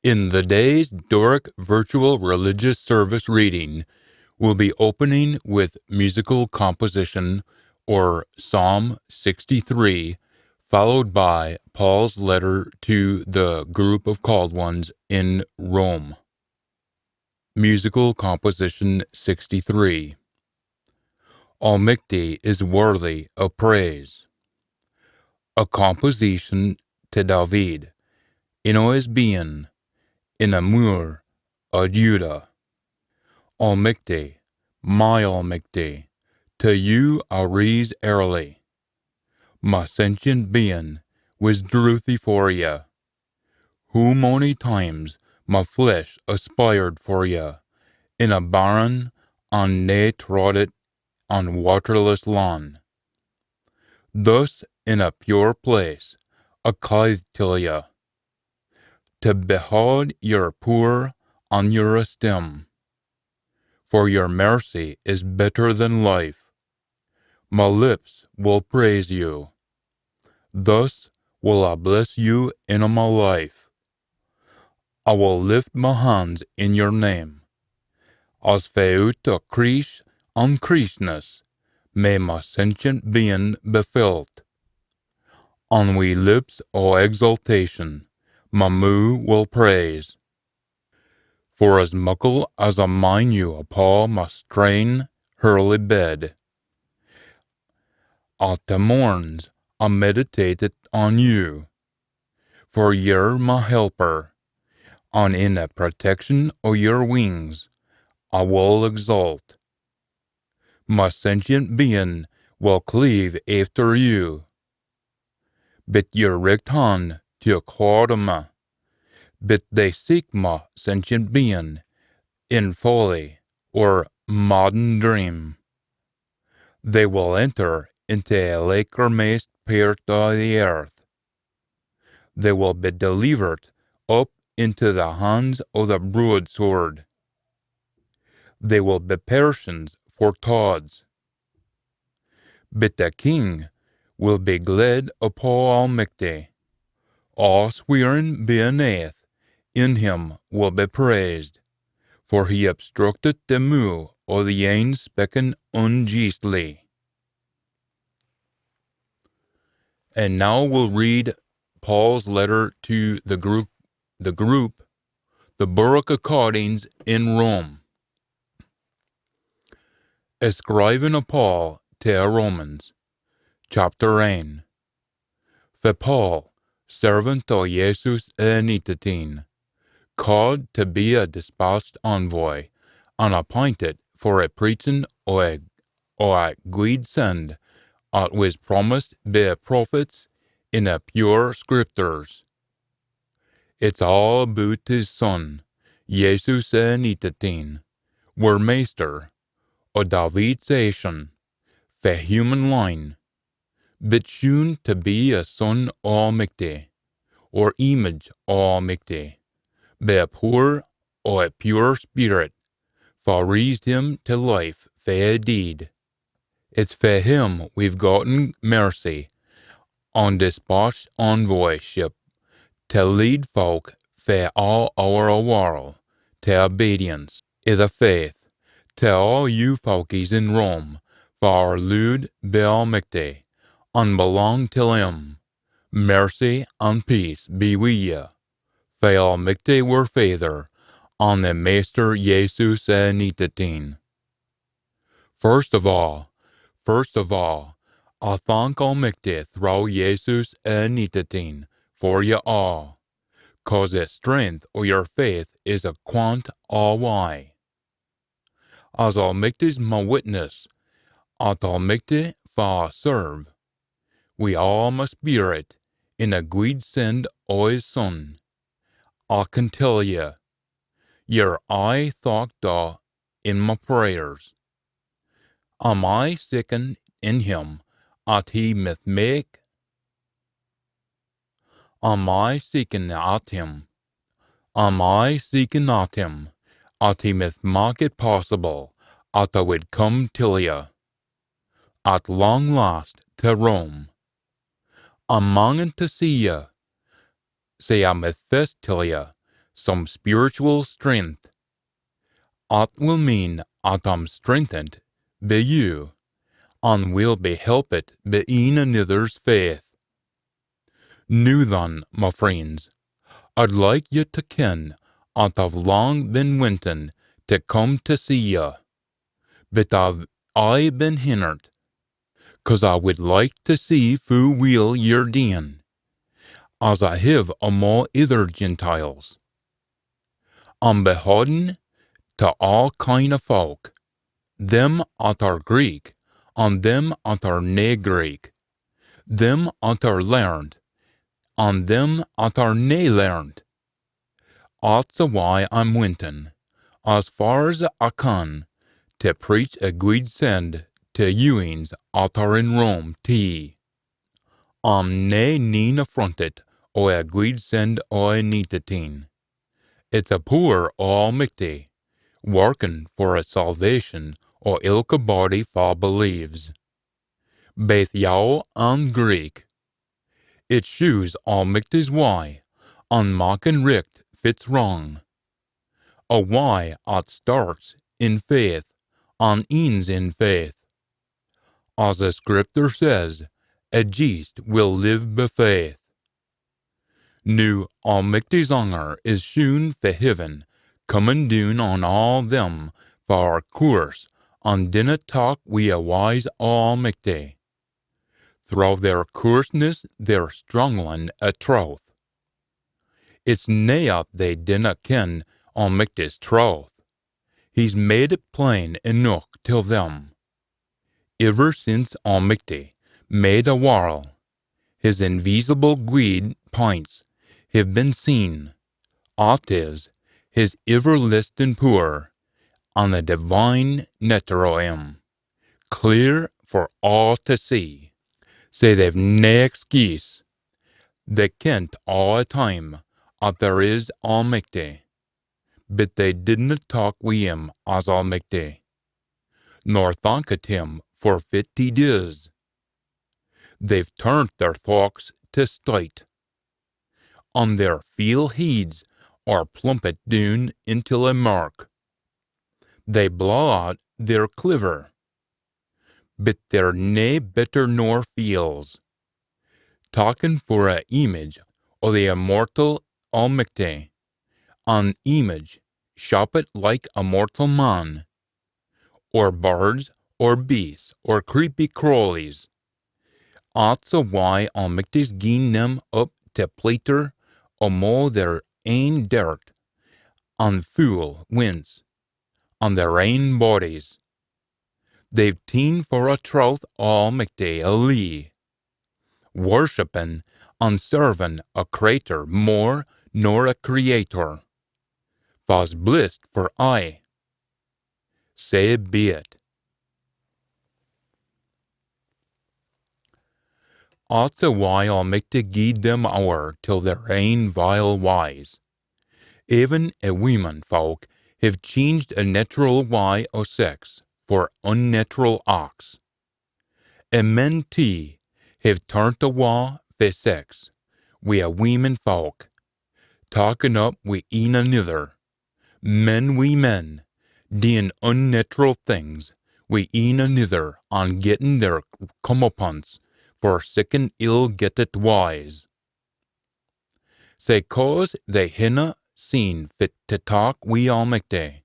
In the days, Doric virtual religious service reading will be opening with musical composition or Psalm 63, followed by Paul's letter to the group of called ones in Rome. Musical composition 63. Almighty is worthy of praise. A composition to David, in Oesbian, in Amur, a Judah. Almighty, my Almighty, to you I raise early. My sentient being withdreweth for ye, who many times my flesh aspired for ye, in a barren, on nae trodden, on waterless lawn. Thus in a pure place, a clythe till ye, to behold your poor on your esteem. For your mercy is better than life. My lips will praise you. Thus will I bless you in my life. I will lift my hands in your name. As feut a crease on creaseness, may my sentient being be filled. On we lips o exaltation, my moo will praise. For as muckle as I mind you upo my strain hurly bed, at the morns I meditated on you, for you're my helper, and in the protection of your wings I will exalt. My sentient being will cleave after you, but your richt hand to accord me, but they seek my sentient being in folly or modern dream. They will enter into a lakermost part of the earth. They will be delivered up into the hands of the broadsword. They will be persons for tods. But the king will be glad upon Almighty. All swearing beneath in him will be praised, for he obstructed the moo of the ein speaking unjustly. And now we'll read Paul's letter to the group, the Borough Accordings in Rome. Escriving of Paul to Romans, chapter 1. For Paul, servant of Jesus Enitatine, called to be a dispatched envoy, and appointed for a preaching of a good send, as was promised by prophets in the pure scriptures. It's all about his son, Jesus Enitatine, were master of David's nation, for human line, but soon to be a son Almighty, or image Almighty, by a poor or a pure spirit, for raised him to life for a deed. It's for him we've gotten mercy on dispatched envoyship to lead folk for all our world to obedience is a faith. To all you folkies in Rome, for Lud be Almighty, and belong to him, mercy and peace be with ye. For Almighty were Father, and the Master Jesus Enitatine. First of all, I thank Almighty through Jesus Enitatine for ye all, cause the strength of your faith is a quant all why. As Almighty's my witness, at Almighty for serve, we all must bear it in a good send o' his son. I can tell ye, you're I thought da in my prayers. Am I sickened in him at he mith make? Am I seeking at him? Am I seeking at him at he mith make it possible at I would come till ye? At long last to Rome. I'm longing to see ye, say I mith fest till ye, some spiritual strength. It will mean at strengthened by you, and will be helped by een another's faith. Now then, my friends, I'd like you to ken I've long been wanting to come to see you, but I been hindered, 'cause I would like to see fu weel you're doing, as I have among other Gentiles. I'm beholden to all kind of folk, them that are Greek, and them that are nae Greek, them that are learned, and them that are nae learned. That's why I'm wanting, as far as I can, to preach a good send to youins that are in Rome to ye. I'm nae neen affronted o a good send o a neetateen. It's a poor almighty, working for a salvation o ilka body fa believes. Both Yao and Greek. It shows almighty's why, and making richt fits wrong. A why at starts in faith, and ends in faith. As the scripture says, a just will live by faith. Nu almighty's anger is shown for heaven, coming down on all them for our course, and dinna talk we a wise almighty. Through their coarseness they're strangling a troth. It's nae they dinna ken almighty's troth. He's made it plain enough till them. Ever since almighty made a world, his invisible guide points have been seen. It is his everlasting power, and the divine nature o' him, clear for all to see. Say they've nae excuse. They kent all the time that there is almighty, but they didn't talk wi' him as almighty, nor thanked him for 50 days. They've turned their thoughts to state, and their feel heeds are plumped down into a mark. They blow out their clever, but they're nae better nor feels, talking for a image o' the immortal almighty, an image shaped like a mortal man, or birds, or beasts, or creepy crawlies. That's why almighty's gien them up to plater amo their ain dirt, and fool wince, on their ain bodies. They've ta'en for a troth almighty a lee, worshipping and serving a creator more nor a creator. Was blessed for I. Say be it. That's why almighty gied them o'er till their ain vile wise. Even a women folk have changed a natural way o' sex for unnatural acts. And men too have turned awa for sex wi' a women folk, talking up wi' een another, men wi' men, doing unnatural things wi' een another, and getting their comeuppance for siccan ill-getted wise. Say cause they hinna seen fit to talk wi' almighty,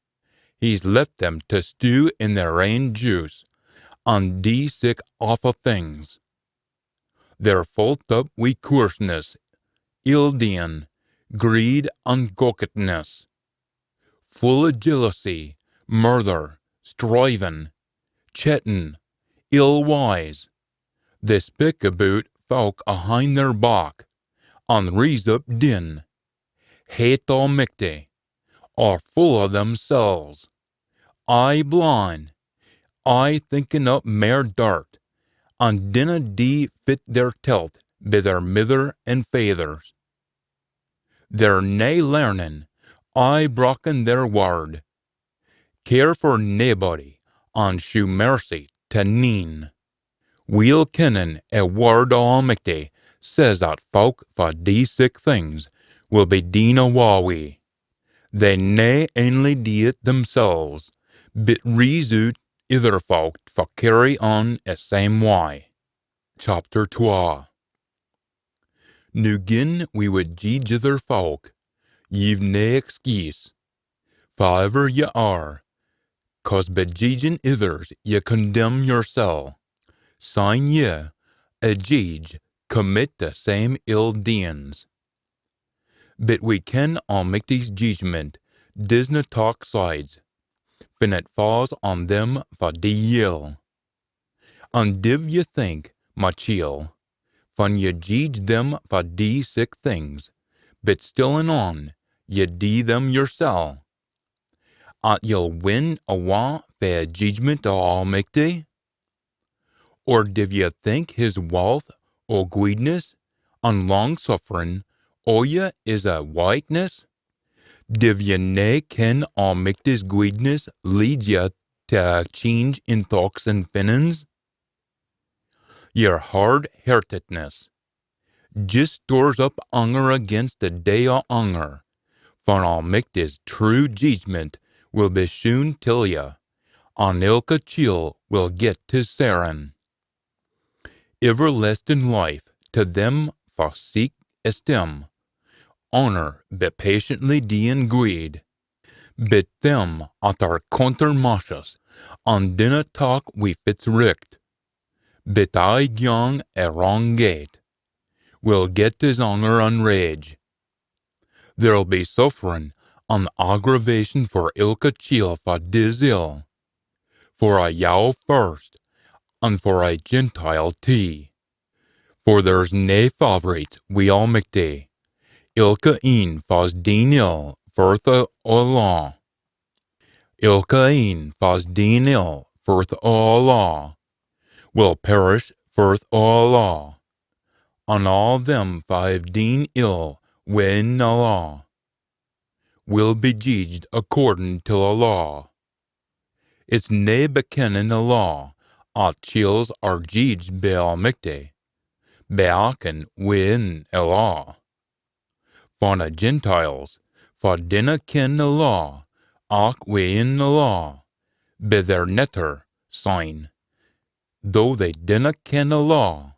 he's left them to stew in their ain juice, and do sick awful things. They're full up wi' coarseness, ill-doing, greed, and cockedness, full of jealousy, murder, striving, chatting, ill-wise. They speak about folk ahind their back, and raise up din, hate almighty, are full of themselves, I blind, I thinking up mere dirt, and dinna dee fit their tilt by their mither and fathers. They're nae learning, I brocken their word, care for naebody, and shew mercy to neen. Weel kennin' a word almighty says that folk for these sick things will be deen awa wi. They nae only do it themselves, but result other folk for carry on a same way. Chapter 12. Nu gin we would judge other folk, ye've nae excuse, for ever ye are, 'cause by judging others ye condemn yoursel. Sign ye, a judge, commit the same ill deeds. But we ken Almighty's judgment does not talk sides, when it falls on them for die ill. And div ye think, my chiel, when ye judge them for die sick things, but still and on, ye do them yoursel, at ye'll win awa fair judgment o Almighty? Or div ye think his wealth or goodness and long-suffering o ye is a whiteness? Div ye nae ken Almighty's goodness leads ye to a change in thoughts and feelings? Your hard-heartedness just stores up anger against the day of anger, for Almighty's true judgment will be shown till ye, and ilka chiel will get to Saran. Everlasting life to them for seek esteem, honor be patiently deeing greed, but them at our countermarches, and dinna talk we fits richt, but I gang a wrong gate, will get his honor and rage. There'll be suffering and aggravation for ilka chiel for dis ill, for a yow first, and for a Gentile too. For there's nae favorite we Almighty, ilka een fas dien ill further o law. Ilka een fas dien ill further o law, will perish further o law, and all them five dien ill when the law, will be judged according to the law. It's nae bekenning the law, at chiels are judged by Almighty, beaken within a law. For the Gentiles, for dinna ken the law, ach within the law, be their netter sign. Though they dinna ken the law,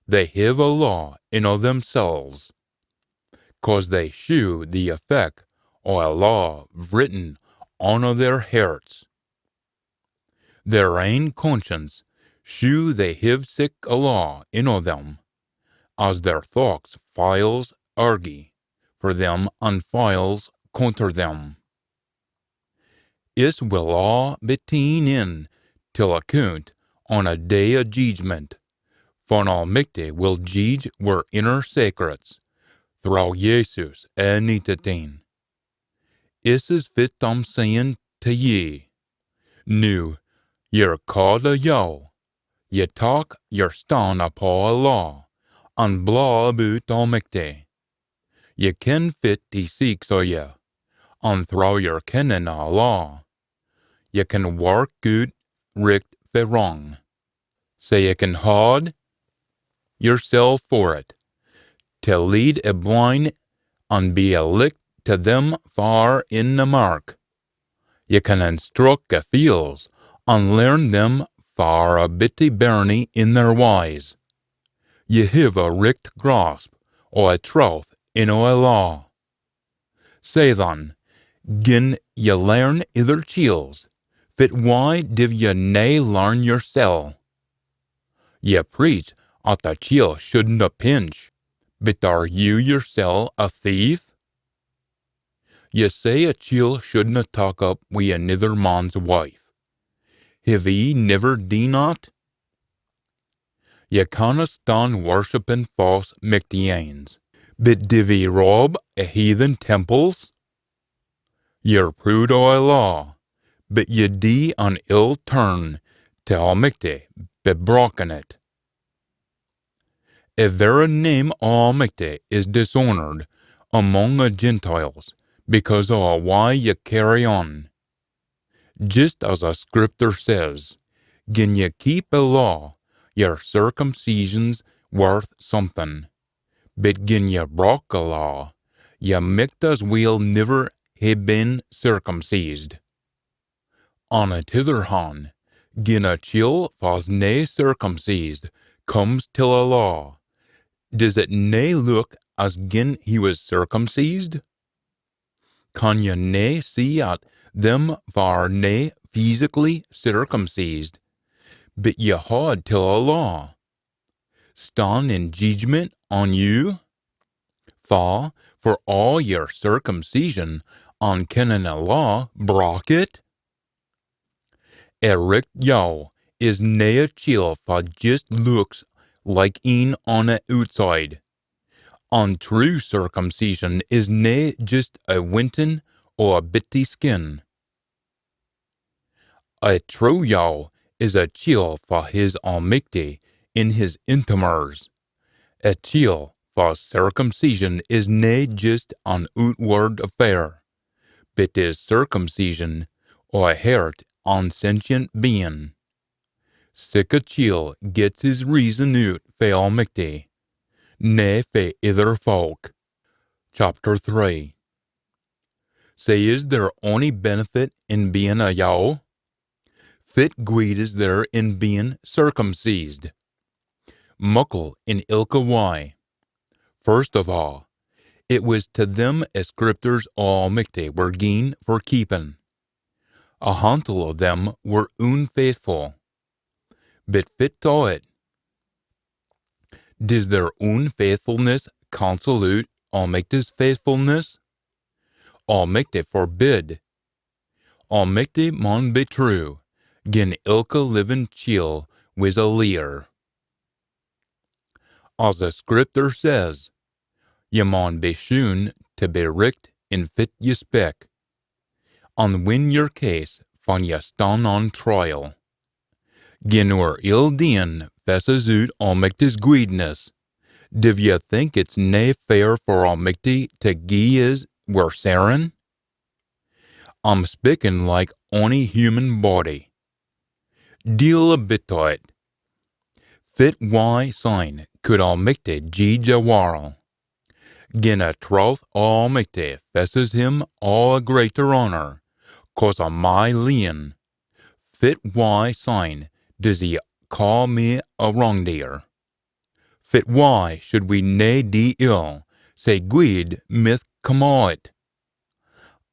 they have a law in o themselves, 'cause they shew the effect o a law written on o their hearts. Their ain conscience shew they have sick a law in o them, as their thoughts files argy for them and files counter them. Is will all be ta'en in till account on a day of judgment, for Almighty will judge were inner secrets, through Jesus anytime. Is fit I'm saying to ye, nu, ye're called a yow, ye talk your stand upon a law, and blah about Almighty. Ye ken fit he seeks o ye, and through your kenning a law, ye can work good, richt for wrong. So ye can hold yourself for it, to lead a blind and be a lick to them far in the mark. Ye can instruct a feels and learn them far a bitty bairnie in their wise. Ye have a richt grasp o a troth in o a law. Say then, gin ye learn other chiels, fit why div ye nae learn yoursel? Ye preach at the chiel shouldn't a pinch, but are you yoursel a thief? Ye say a chiel shouldn't talk up wi another man's wife. Have ye never done not? Ye canna stand worshipping false Mictians, but div ye rob a heathen temples? Ye're proud o a law, but ye do an ill turn to Almighty be broken it. A very name Almighty is dishonored among the Gentiles, because of why ye carry on. Just as a scripture says, gin ye keep a law, your circumcision's worth something. But gin ye broke a law, ye micht as well never he been circumcised. On a tither han, gin a chiel was nae circumcised, comes till a law. Does it nae look as gin he was circumcised? Can ye nae see at them var nae physically circumcised, but ye had till a law? Stand in judgment on you? For all your circumcision on kenning a law brock it? Eric jou is nae a chiel fa just looks like een on a outside. On true circumcision is nae just a winton or a bitty skin. A true jou is a chiel for his almighty in his intimers. A chiel for circumcision is nae just an outward affair, but is circumcision or a heart on sentient being. Sic a chiel gets his reason out fa almighty, nae fa ither folk. Chapter 3. Say, is there any benefit in being a jou? Fit greed is there in being circumcised. Muckle in ilka why. First of all, it was to them as scriptures almighty were gien for keeping. A hantle of them were unfaithful. But fit to it. Does their unfaithfulness cancel out almighty's faithfulness? Almighty forbid. Almighty mon be true, gin ilka living chiel was a leer. As the scripture says, ye mon be shoon to be richt in fit ye spec, and win your case van ye staan on trial. Gin oor ill dien fesses out almighty's greedness, div ye think it's nae fair for almighty to gie is YERSEL? I'm speaking like ony human body. Deal a bit to it. Fit why sign could almighty gie a warl? Gin a troth almighty fesses him all a greater honor, cause of my lean. Fit why sign does he call me a wrongdeer? Fit why should we nae die ill, say guid myth come o' it?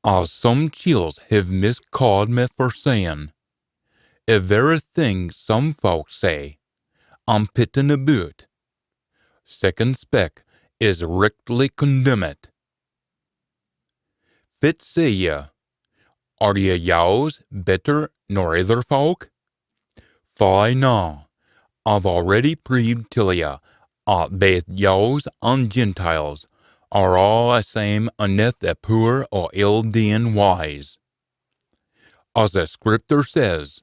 As some chiels have miscalled me for saying, a very thing some folks say, I'm pittin' aboot. Second spec is rictly condemned. Fit say ye, are ye yows better nor other folk? Fie na, I've already proved till ye, both yows and Gentiles are all a same aneth the poor or ill-dean wise. As the scripture says,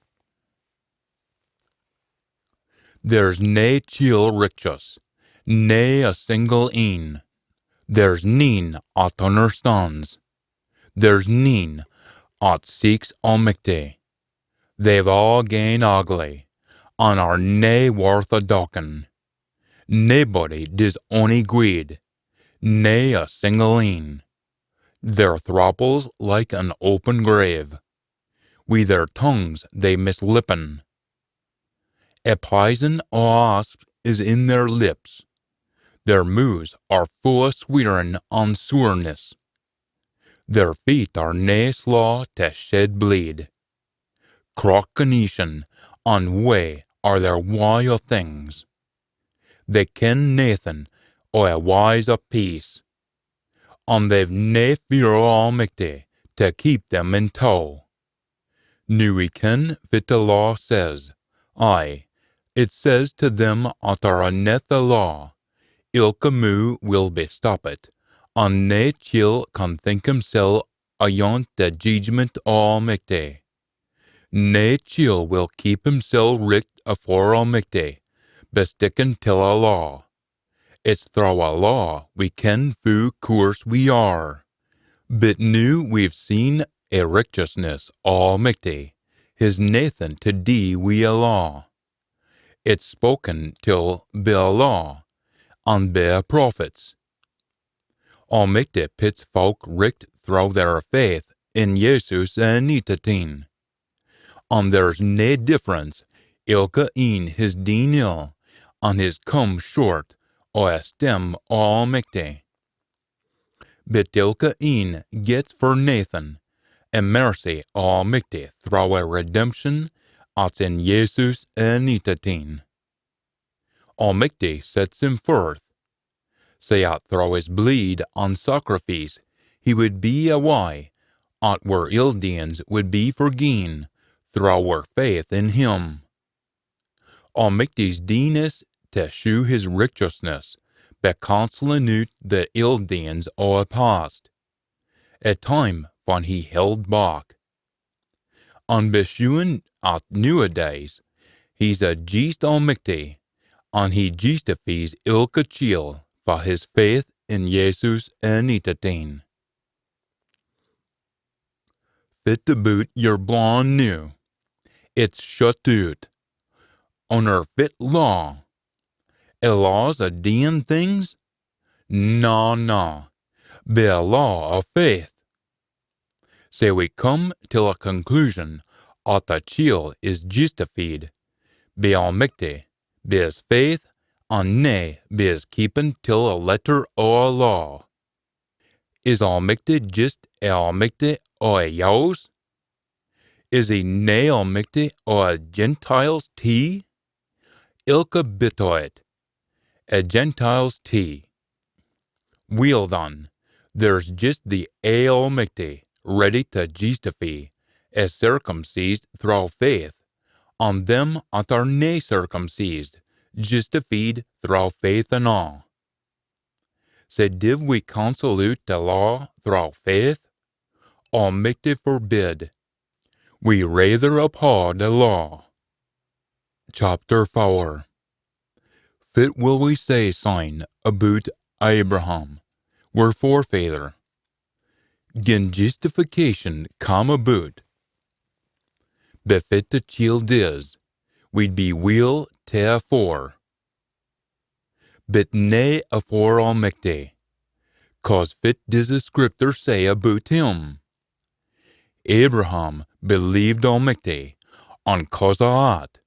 there's nae chiel righteous, nae a single een. There's neen at understands. There's neen at seeks almighty. They've all gane ugly, and are nae worth a dockin. Naebody does ony greed, nae a single een. Their thropples like an open grave. Wi' their tongues they mislippen. A poison o' asp is in their lips. Their mouths are full of swearing and sourness. Their feet are nae slaw to shed bleed. Crockanation and way are their way o' things. They ken naething o' a wise o' peace, and they've nae fear o' almighty to keep them in tow. Nu we ken fit the law says, aye, it says to them at are aneth the law, ilka moo will be stoppet, and nae chiel can think himsel ayont the judgment o' almighty. Nae chiel will keep himsel richt afore almighty, besticking till a law. It's through a law we ken fu course we are. But nu we've seen a righteousness almighty, his nathan to die wi a law. It's spoken till be a law, and be a prophets. Almighty pits folk richt through their faith in Jesus Nitatin. And there's nae difference, ilka een his dien ill, and his come short, o a stem almighty. But ilka een gets for Nathan, and mercy almighty through a redemption, as in Jesus Nitatin. Almighty sets him forth. Say out through his bleed on sacrifice, he would be away, at where ill deeds would be forgeen, through our faith in him. Almighty's deenness to shew his righteousness, be cancelling out the ill deeds o' a past, a time when he held back. And be shewing at nowadays, he's a just Almighty, and he justifies ilka chiel for his faith in Jesus Nitatin. Fit to boot your blonde new. It's shut out. Under fit law. A law's a dean things? No. Be a law of faith. Say we come till a conclusion, at the chiel is justified. Be almighty, be his faith, and nay, be his keeping till a letter o a law. Is almighty just a almighty o a yows? Is he nae almighty o a Gentiles tea? Ilka bit o it, a Gentiles tea. Weel then, there's just the a almighty, ready to justify, as circumcised through faith, and them that are nae circumcised, justified through faith and all. Say, div we cancel out the law through faith? Almighty forbid. We rather uphold the law. Chapter 4. Fit will we say sign about Abraham, were forefather. Gin justification come about. Befit the child is, we'd be weel te afore. But nae afore Almighty, cause fit does the scripture say about him. Abraham believed Almighty, and cause of that,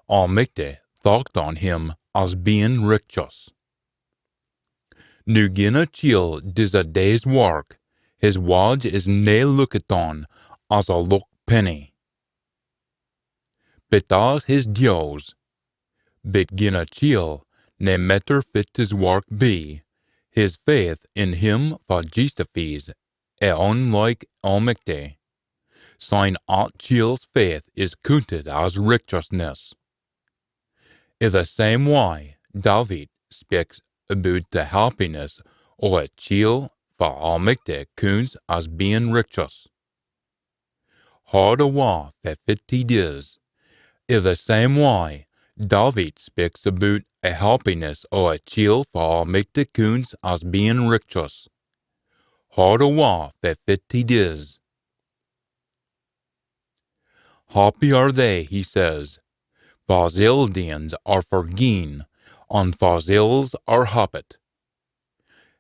Almighty thought on him as being righteous. Nu gin a chiel does a day's work, his wage is nae looked on as a look penny. But as his dios, but gin a chiel nae matter fit his work be, his faith in him for justifies, unlike Almighty. Sign at chiel's faith is counted as righteousness. In the same way, David speaks about the happiness of a chiel for Almighty counts as being righteous. Hard a wa for 50 days. In the same way, David speaks about a happiness of a chiel for Almighty counts as being righteous. Hard a wa for 50 days. Happy are they, he says, for Zildians are forgeen, and for Zils are happet.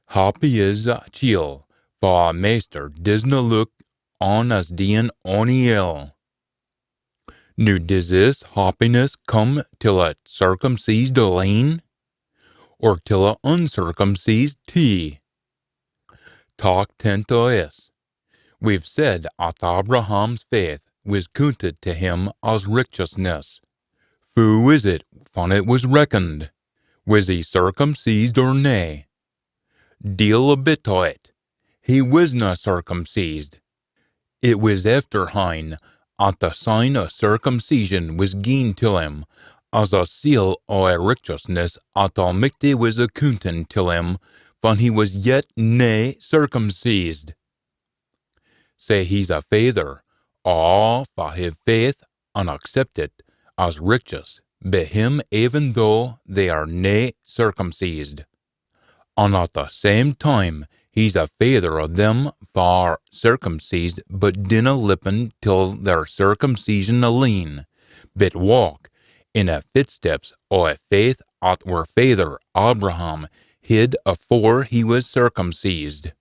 Happy is a chiel, for a meester disna look on as dien ony ill. Nu does this happiness come till a circumcised alane, or till a uncircumcised tea? Talk tento is. We've said at Abraham's faith was counted to him as righteousness. Who is it when it was reckoned? Was he circumcised or nay? Deal a bit o' it. He wasna circumcised. It was afterhine at the sign of circumcision was given to him, as a seal o' a righteousness at Almighty was accounted to him, when he was yet nae circumcised. Say he's a father, all for his faith and accept it as righteous be him even though they are nae circumcised. And at the same time he's a father of them for circumcised but dinna lippen till their circumcision alene, but walk in a footsteps o' a faith at where father Abraham hid afore he was circumcised.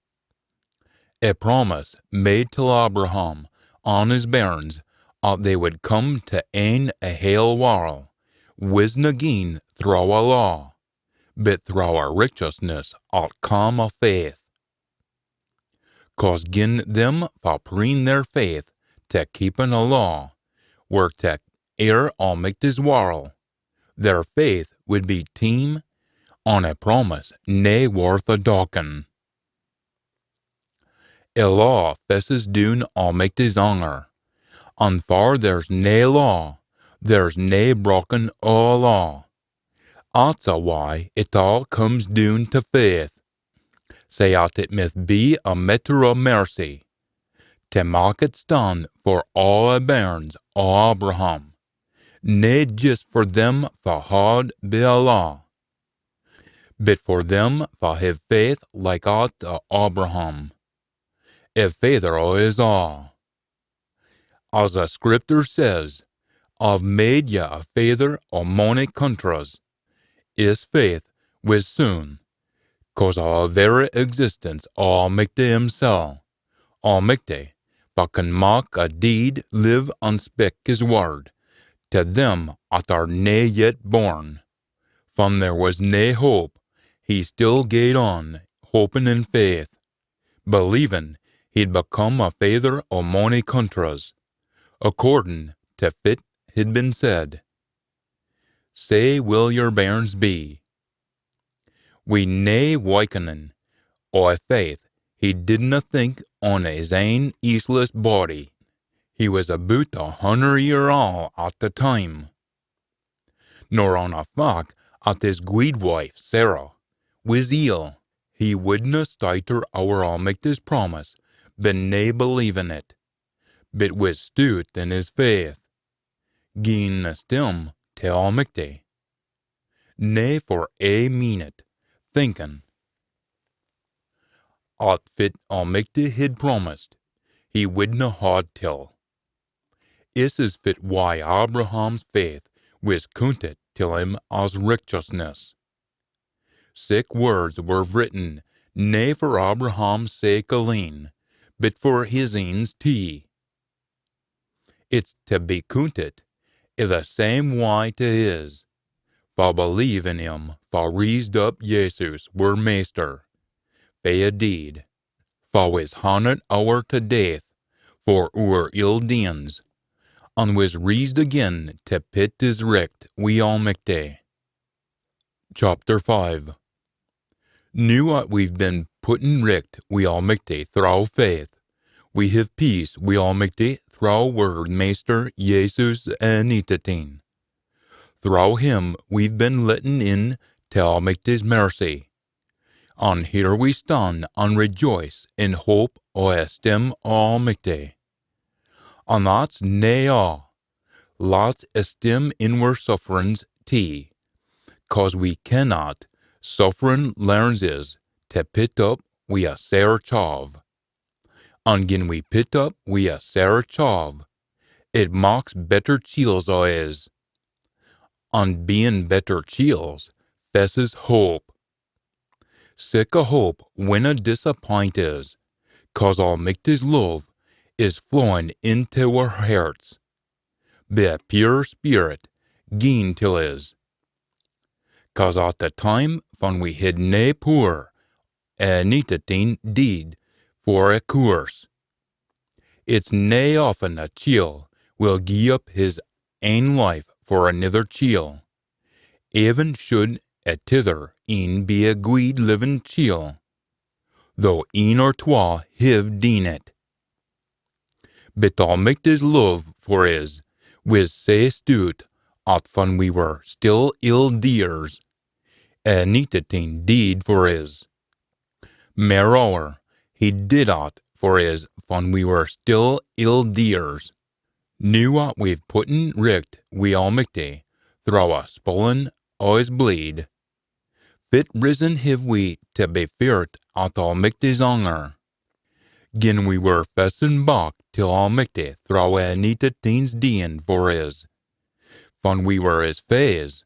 A promise made to Abraham on his bairns, they would come to ain a hale while, wisna gain through a law, but through our righteousness out come a faith. 'Cause gin them for preen their faith to keepin' a law, were to ere Almighty's warl, their faith would be team on a promise nae worth a dockin. A law fesses doon Almighty's honour, and far there's nae law, there's nae broken o' law. That's a why it all comes doon to faith, say out it must be a matter o' mercy, to mak it stand for all a bairns o' Abraham, nae just for them for had be a law, but for them for have faith like that o' Abraham, a father o' his all. As the scripture says, I've made ye a father o' mony countries. His faith was soon, 'cause our very existence Almighty himself, Almighty, that can mak a deed live and speak his word, to them that are nae yet born. From there was nae hope, he still gaed on, hoping in faith, believing he'd become a father o' mony countries, according to fit had been said. Say will your bairns be. We nae wakening o' faith, he didna think on his ain eastless body. He was aboot 100 year old at the time. Nor on a fact at his guidwife Sarah was ill. He wouldna stuiter our Almighty's promise, but nae believing it, but was stout in his faith, gien a stem to Almighty, nae for a minute, thinking, at fit Almighty had promised, he wouldna haud till. This is fit why Abraham's faith was counted till him as righteousness. Sic words were written, nae for Abraham's sake alone, but for his ain's tee. It's to be counted i' the same way to his, for believe in him, for raised up Jesus were Master, fae a deed, for was handed ower to death for our ill deeds, and was raised again to pit his richt wi Almighty. Chapter 5. Now that we've been puttin' richt wi Almighty through faith, we have peace wi Almighty through our Master Jesus Anitatin. Through him we've been lettin in to Almighty's mercy, and here we stand and rejoice in hope o' esteem Almighty. And that's nae all. Let's esteem in our sufferings tee, 'cause we cannot, suffering learns is, to pit up wi a sair chav. And gin we pit up wi a sair chav, it maks better chiels o' is. And being better chiels, fesses hope. Sic a hope winna disappoint is, 'cause Almighty's love is flowing into our hearts, be a pure spirit, gien till is. 'Cause at the time when we had nae poor, Anitatin deed for a course. It's nae often a chiel will gie up his ain life for another chiel, even should a tither een be a guid living chiel, though een or twa have deen it. But Almighty's love for is was sae stout, at when we were still ill dears, Anitatin deed for is. Moreover, he did it for is when we were still ill dears. Now that we've putten richt wi Almighty through a spillin o' his bleed, fit risen have we to be feared at Almighty's honour. Gin we were fessin back till Almighty through Anitatin's deeing for is, when we were his faes,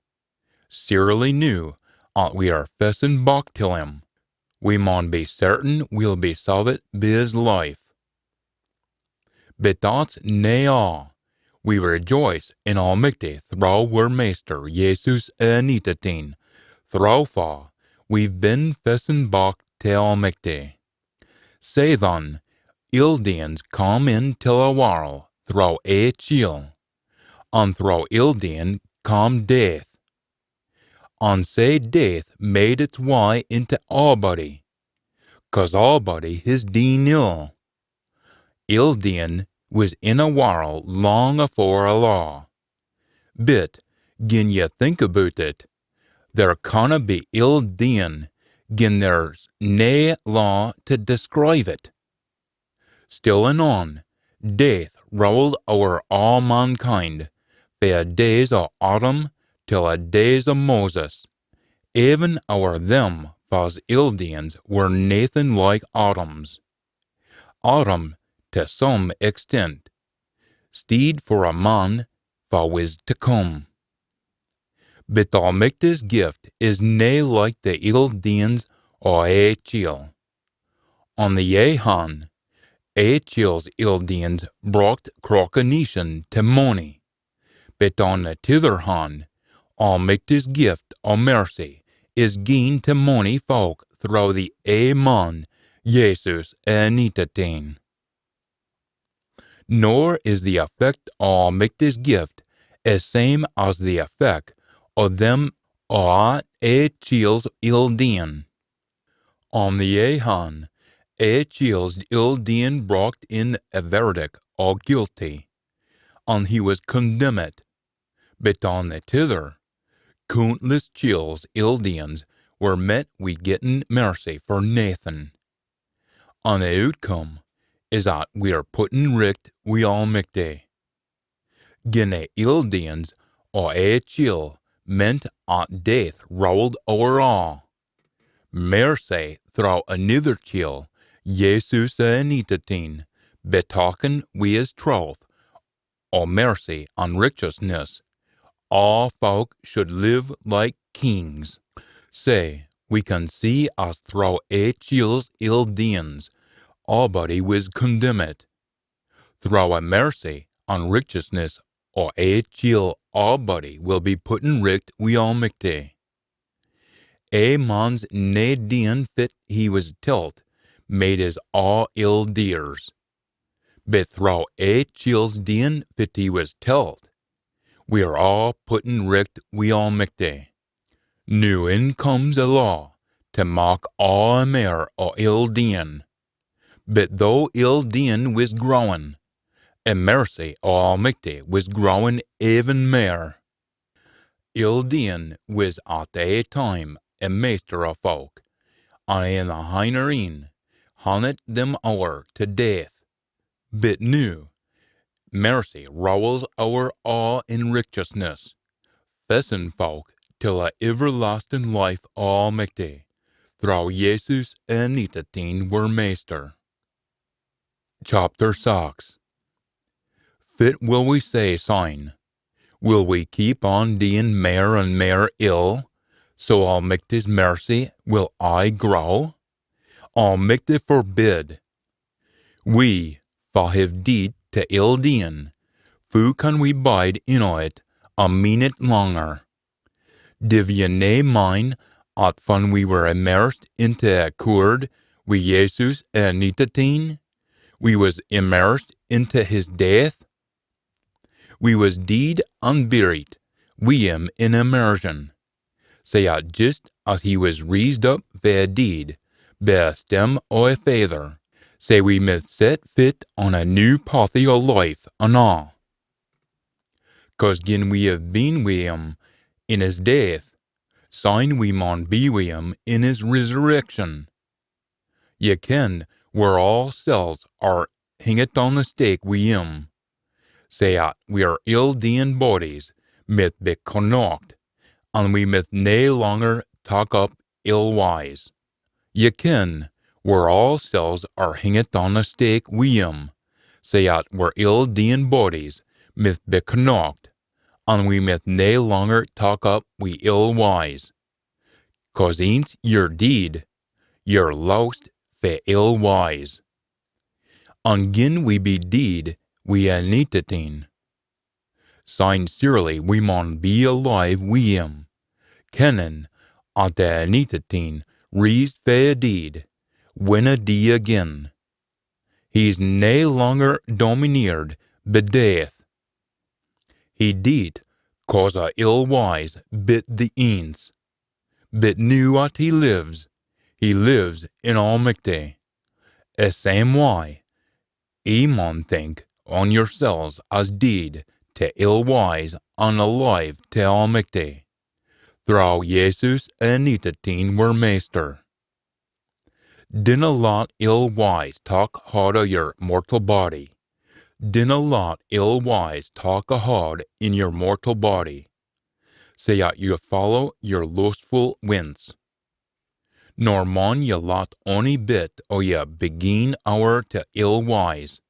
surely knew that we are fessin back till him, we mon be certain we'll be salved by his life. But that's nae all. We rejoice in Almighty through our Meester Jesus Nitatin. Through fa, we've been fessen back to Almighty. Say then, Ildians come in till a while through a chill, and through Ildian come death. And say death made its way into our body, 'cause our body is deen ill. Ildian was in a while long afore a law. But, gin ye think about it, there canna be Ildian gin there's nae law to describe it. Still anon, death rolled o'er all mankind, fae days o' Adam till a days o' Moses. Even o'er them fa's Ildians were nathan like Adams. Adam, to some extent, steed for a man fa was to come. But the Almighty's gift is nae like the Ildians o' a chiel. On the ye hand, a chiel's Ildians brought crockenation to money, but on the t'other hand, Almighty's gift o' mercy is gained to money folk through the a man, Jesus Nitatin. Nor is the effect o' Almighty's gift as same as the effect o' them o' a chiel's Ildian. On the a hand, a chiel's Ildian brought in a verdict o' guilty, and he was condemned. But on the t'other, countless chiel's Ildians were met wi' getting mercy for nathan. And the outcome is that we are putting richt wi' Almighty. Gin the Ildians o' a chiel meant at death rolled o'er all, mercy through another chiel, Jesus Nitatin, betaken wi' his truth, o' mercy and righteousness, all folk should live like kings. Say, we can see as through a chiel's Ildians, all body was condemned. Through a mercy and righteousness o' a chiel, all body will be putting richt wi' Almighty. A man's nae dean fit he was tilt, made his all ill dears. But through a chiel's dean fit he was tilt, we are all putting richt wi' Almighty. New in comes a law to mock all a mair o' Ildian. But though Ildian was growing, a mercy o' Almighty was growing even mair. Ildian was at a time a maester of folk, and in the Hinerine hunted them o'er to death. But new, mercy rolls o'er all in righteousness, fessen folk till a everlasting life Almighty, through Jesus Nitatin were maester. Chapter 6. Fit will we say sign, will we keep on being mair and mair ill, so Almighty's mercy will aye grow? Almighty forbid. We, fa have deed to Ildian, fu can we bide in it a minute longer? Div ye nae mind at fun we were immersed into a cord wi' Jesus Nitatin? We was immersed into his death? We was deed and buried wi' him in immersion. Say just as he was raised up via deed, by a stem o' a feather, say we must set fit on a new pathy o' life and all. 'Cause gin we have been wi' him in his death, sign we maun be wi' him in his resurrection. Ye ken where all selves are hingit on the stake wi' him. Say that we are Ildian bodies must be connacht, and we must nae longer talk up ill wise. Ye ken where all selves are hingit on the stake wi' him. Say that we're Ildian bodies must be connacht, and we must nae longer talk up wi' ill wise. 'Cause ain't your deed, You're lost for ill wise. Angin we be deed, we a neetateen. Sincerely we mon be alive we am. Kennen, at a neetateen, reased for a deed, win a dee again. He's nae longer domineered, bedeath. He deed, cause a ill wise bit the eens. But knew at he lives in Almighty. A same why, ye mon think on yourselves as deed to ill wise and alive to Almighty. Through Jesus en Etateen were meester. Dinna lot ill wise talk hard o' your mortal body. Dinna lot ill wise talk a hard in your mortal body. Say that you follow your lustful winds. Nor mon ye lot ony bit o' ye begin hour to ill wise.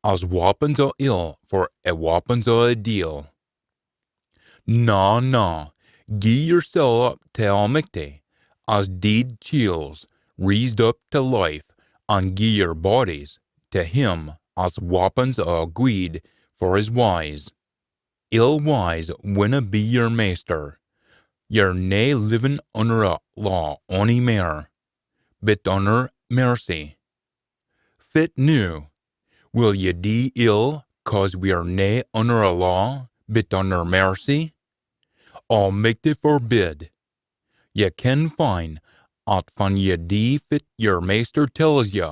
As weapons o' ill for a weapons o' a deal. Na, gie yoursel up to Almighty, as deed chills, raised up to life, and gie your bodies to him as weapons o' greed for his wise. Ill wise winna be your master. You're nae living under a law ony mair, but under mercy. Fit new, will ye dee ill, cause we are nae under a law, but under mercy? Almighty forbid. Ye can find, at van ye dee fit your meester tells ye,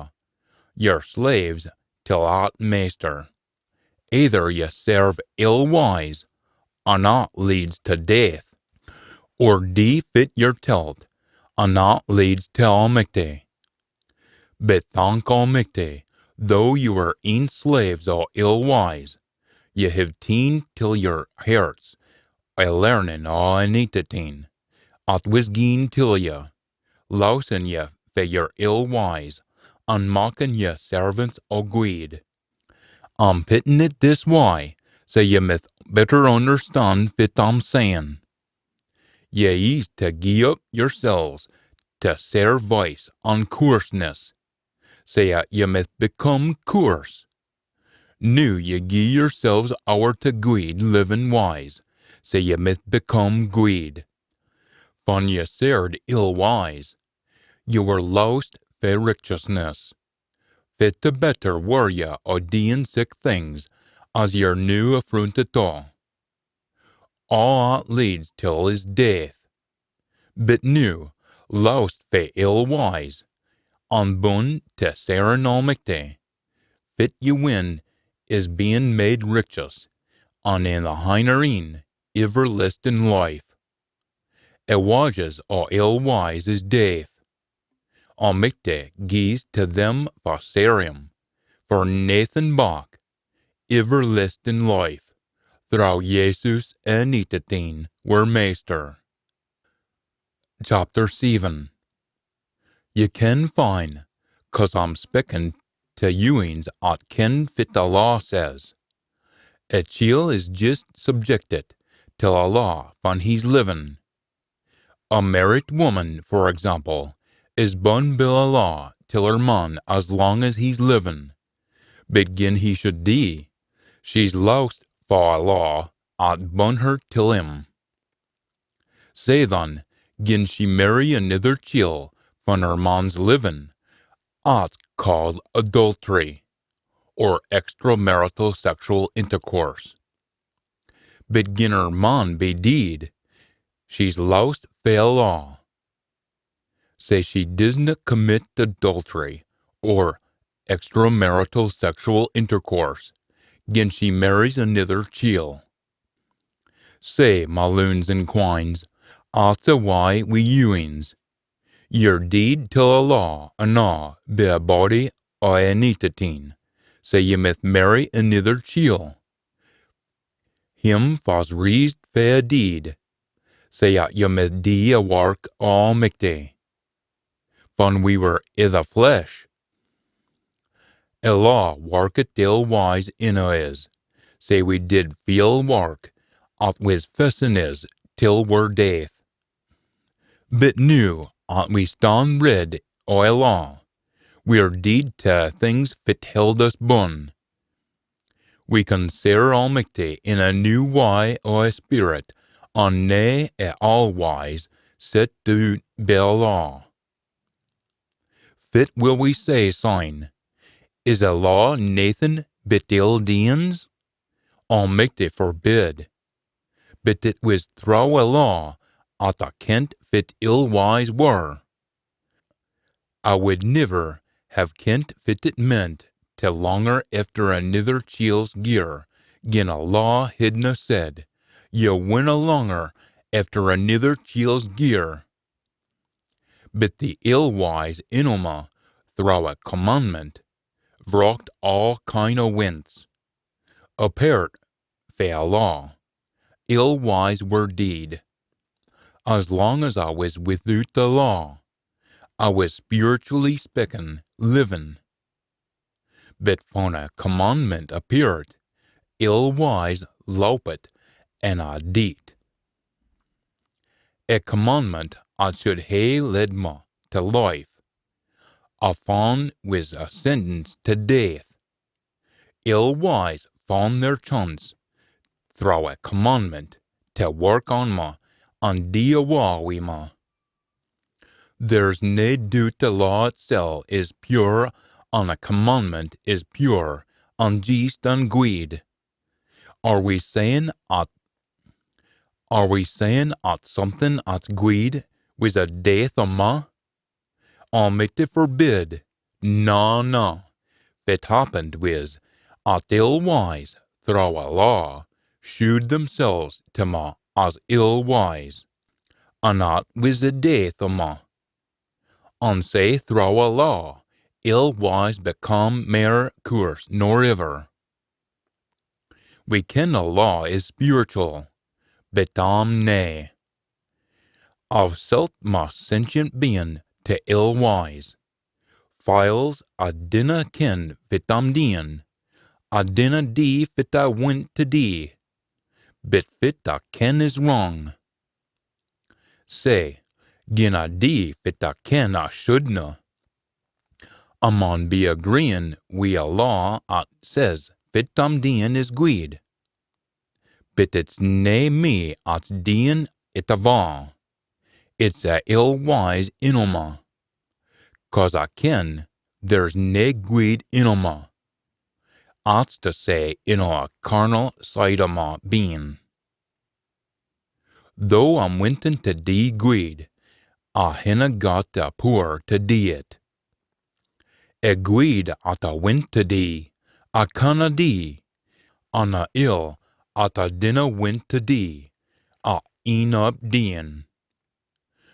your slaves till at meester. Either ye serve ill wise, and that leads to death, or dee fit your telt, and that leads to Almighty. But thank Almighty, though you are een slaves o' ill wise, ye have teen till your hearts, a learning o' a neetateen, at was gien till ye, lousen ye for your ill wise, and mocking ye servants o' greed. I'm pitting it this way, so ye mith better understand fit I'm saying. Ye is to gie up yourselves to service and coarseness, so that ye mith become coarse. New ye gie yourselves over to greed living wise, so ye mith become greed. When ye served ill wise, ye were lost for righteousness. Fit to better were ye o' doing sick things, as ye knew affronted all. All that leads till is death. But new, lost for ill wise, and bun to serve Almighty. Fit ye win is being made righteous, and in the hinereen, everlasting life. A wages o' ill wise is death. Almighty gies to them for serve for Nathan back, everlasting life, through Jesus en Etateen were meester. Chapter 7. Ye can find, 'cause I'm speaking to youins at ken fit the law says. A chiel is just subjected to a law when he's living. A married woman, for example, is bound by a law till her man as long as he's living. But gin he should die, she's lost for a law at bound her till him. Say then, gin she marry another chiel when her man's living, that's called adultery, or extramarital sexual intercourse. But gin her man be deed, she's lost for a law. Say she doesn't commit adultery, or extramarital sexual intercourse, gin she marries another chiel. Say, my loons and quines, that's a why we youins. Your deed till a law, ana, be a body o' a neetateen. Say ye mith marry another chiel. Him was raised for a deed. Say that ye mith dee a work Almighty. When we were i' the flesh, a law worketh ill wise in us. Say we did feel work, at was fessin is, till we're death. But new, we staan red oi law. We're deed to things fit held us bun. We consider Almighty in a new way oi spirit, on nay all wise, set to be law. Fit will we say, sign, is a law Nathan bit ill deans? Almighty forbid. But it was through a law, at a kent fit ill wise were. I would never have kent fit it meant to longer after another chield's gear, gin a law hidna said, ye winna longer after another chield's gear. But the ill-wise inoma, through a commandment, vrocht all kind o' wints. Apart fae a law, ill-wise were deed. As long as I was without the law, I was spiritually speaking, living. But when a commandment appeared, ill-wise lopet, and I deed. A commandment I should hae led me to life, I found was a sentence to death. Ill-wise found their chance, through a commandment, to work on me, and do awa wi me. There's nae doubt the law itself is pure, and a commandment is pure, and just and guid. Are we saying at something at's guid was a death o' ma? Almighty forbid. No. It happened was, at ill-wise, through a law, shewed themselves to ma as ill-wise, and that was the death o' ma. And say through a law, ill-wise become mere course nor ever. We ken a law is spiritual, but nay. I've selt ma sentient being to ill-wise. Files I dinna ken fit am dean. I dinna dee fit I went to dee. But fit I ken is wrong. Say, gin I dee fit I ken I shouldna. I maun be agreeing wi a law 'at says fit I'm deein is guid. But it's nae me 'at's deein it ava. It's a ill-wise inoma. 'Cause I ken there's nae guid inoma. 'At's to say in a carnal side o' my being. Though I'm wintin' to dee guid, I hinna got the poor to dee it. A guid 'at I wint to dee, I canna dee. On a ill 'at I dinna wint to dee, I een up deein'.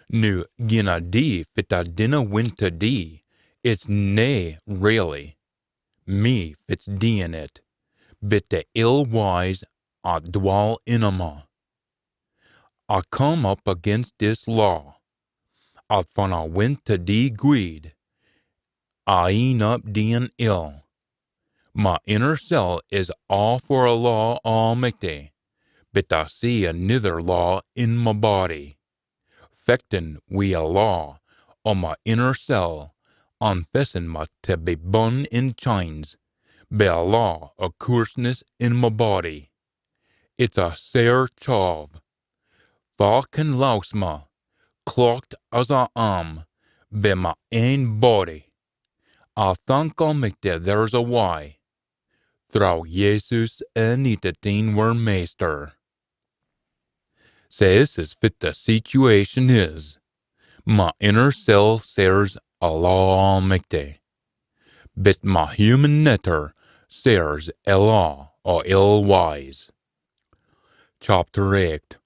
Nu, gin I dee fit I dinna wint to dee, it's nae really me fit's deein' it, but the ill-wise 'at dwell in ma. I come up against this law. At when I went to dee guid, I een up deein' ill. My inner cell is all for a law almighty, but I see another law in my body. Fectin' wi a law o' my inner cell, confessin' ma to be bun in chains, be a law o' coarseness in my body. It's a sair chove. Fa can louse ma, clocked as I am, be my ain body. I thank Almighty there's a way. Through Jesus en Itateen were meester. Says as fit the situation is. My inner cell says a law Almighty. But my human nature says a law o ill-wise. Chapter 8.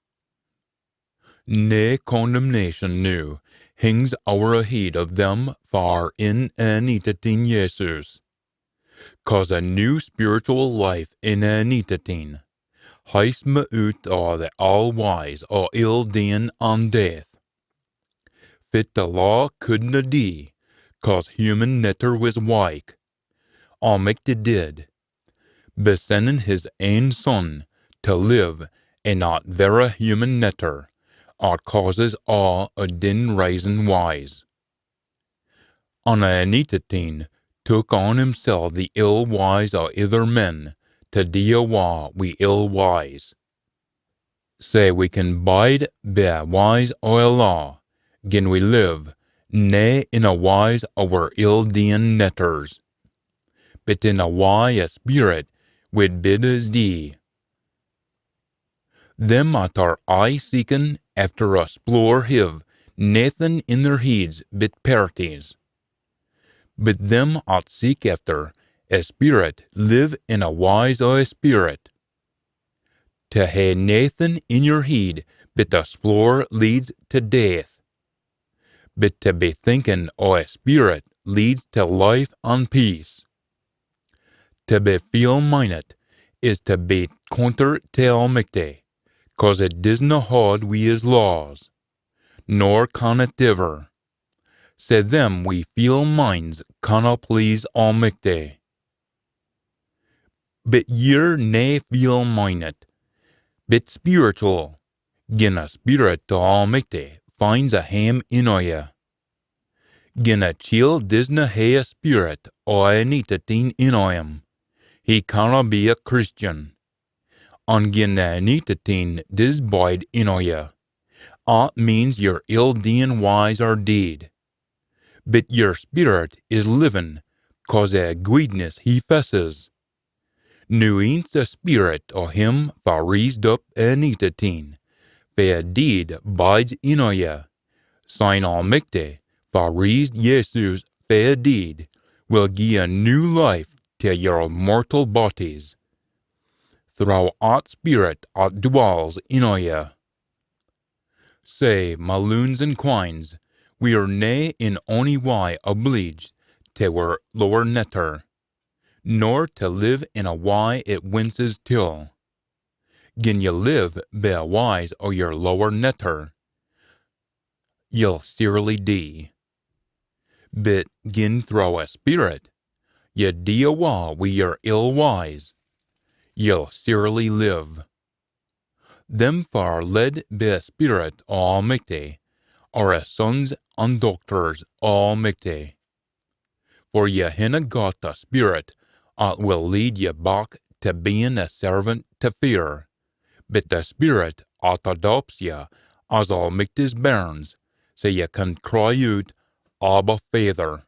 Nae condemnation new hangs our ahead of them far in an Itateen Jesus. 'Cause a new spiritual life in an Itateen heist me out o' the all-wise o ill dean and death. Fit the law couldna dee, 'cause human nature was wike. Almighty did, besending his ain son to live in that vera human nature, causes all a din reason wise. On a nitatin took on himself the ill wise of other men, to deal wa we ill wise. Say we can bide be wise o a law, gin we live, nae in a wise our ill dean netters, but in a wise a spirit would bid us dee. Them at our eye seeking after a splore hiv, nathan in their heeds bit parties. But them at seek after a spirit live in a wise o a spirit. To hae nathan in your heed, but a splore leads to death. But to be thinking o a spirit leads to life and peace. To be feel-minded is to be counter to Almighty, 'cause it disna hold we his laws, nor can it differ. Say them we feel minds canna please Almighty. But ye're nae feel-minded, but spiritual, gin a spirit to Almighty finds a hame in you. Gin a child disna hae a spirit o a nitatin in him, he canna be a Christian. On gin a nitatin dis bide in you, it means your ill dean wise or deed. But your spirit is living, 'cause a guidness he fesses. Nu eens a spirit o him va raised up a nitatin, va a deed bides in you. Sign Almighty, va raised Jesus va a deed, will gie a new life to your mortal bodies. Through that spirit at dwells in you. Say, my loons and quines, we are nae in ony way obliged to our lower netter, nor to live in a way it winces till. Gin ye live be a wise o your lower netter, ye'll surely dee. But gin throw a spirit, ye dee awa wi your ill wise, ye'll surely live. Them far led be a spirit Almighty, or a sons and doctors Almighty. For ye hinna got a spirit that will lead ye back to being a servant to fear, but the spirit that adopts ye as Almighty's bairns, so ye can cry out, Abba Father.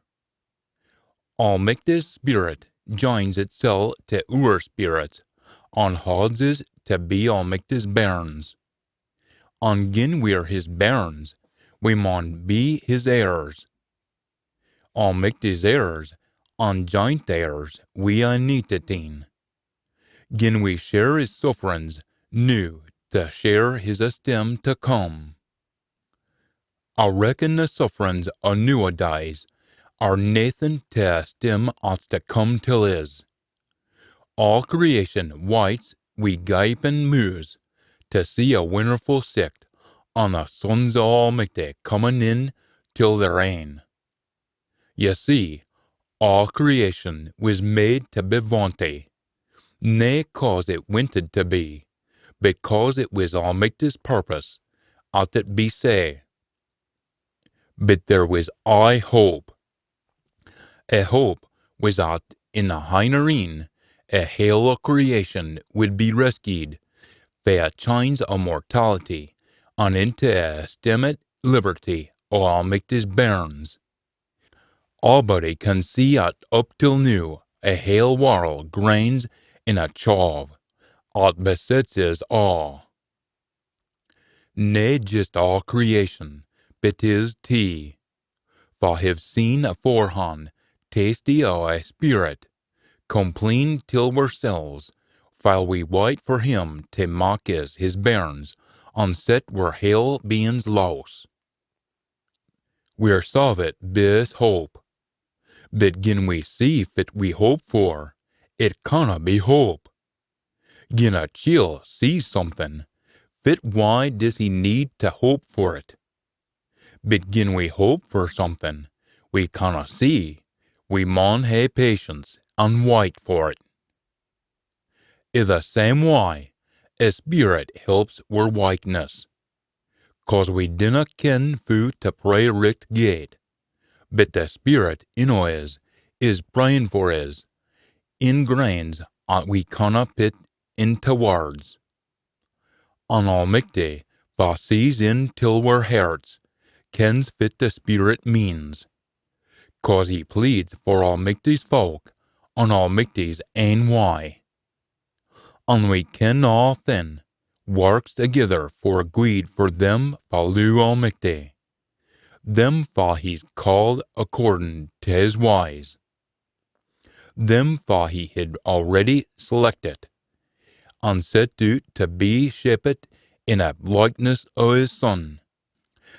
Almighty's spirit joins itself to our spirits, and holds us to be Almighty's bairns. And gin we're his bairns, we maun be his heirs. Almighty's heirs, and joint heirs, we a nitatin. Gin we share his sufferings, new to share his esteem to come. I reckon the sufferings o' nowadays are nathan to esteem as to come till is. All creation waits we gaping moos to see a wonderful sicht on the sons o' Almighty coming in till their ain. Ye see, all creation was made to be vaunty, nae cause it wanted to be, but cause it was Almighty's purpose, at it be sae. But there was I hope. A hope was that in the Hinerine, a hail of creation would be rescued, via chains of mortality, and into a esteemed liberty o' Almighty's bairns. Albody can see at up till now a hail world grains in a chove, at besets us all. Nae just all creation, but is tea. For have seen aforehand, tasty o' a spirit, complain till ourselves, while we wait for him to mock us his bairns, and set we're hail beings louse. We're solved bis hope. But gin we see fit we hope for, it canna be hope. Gin a chiel sees something, fit why does he need to hope for it? But gin we hope for something we canna see, we maun hae patience and wait for it. I the same way, a spirit helps our weakness, 'cause we dinna ken fu to pray richt gate, but the Spirit in is praying for us, in grains we canna put into words. An Almighty, fa sees in till our hearts, kens fit the Spirit means, 'cause he pleads for Almighty's folk, on Almighty's ain way. And we ken all thin, works together for good for them fa live Almighty, them fa he's called according to his ways, them fa he had already selected, and set out to be shaped in a likeness o' his Son,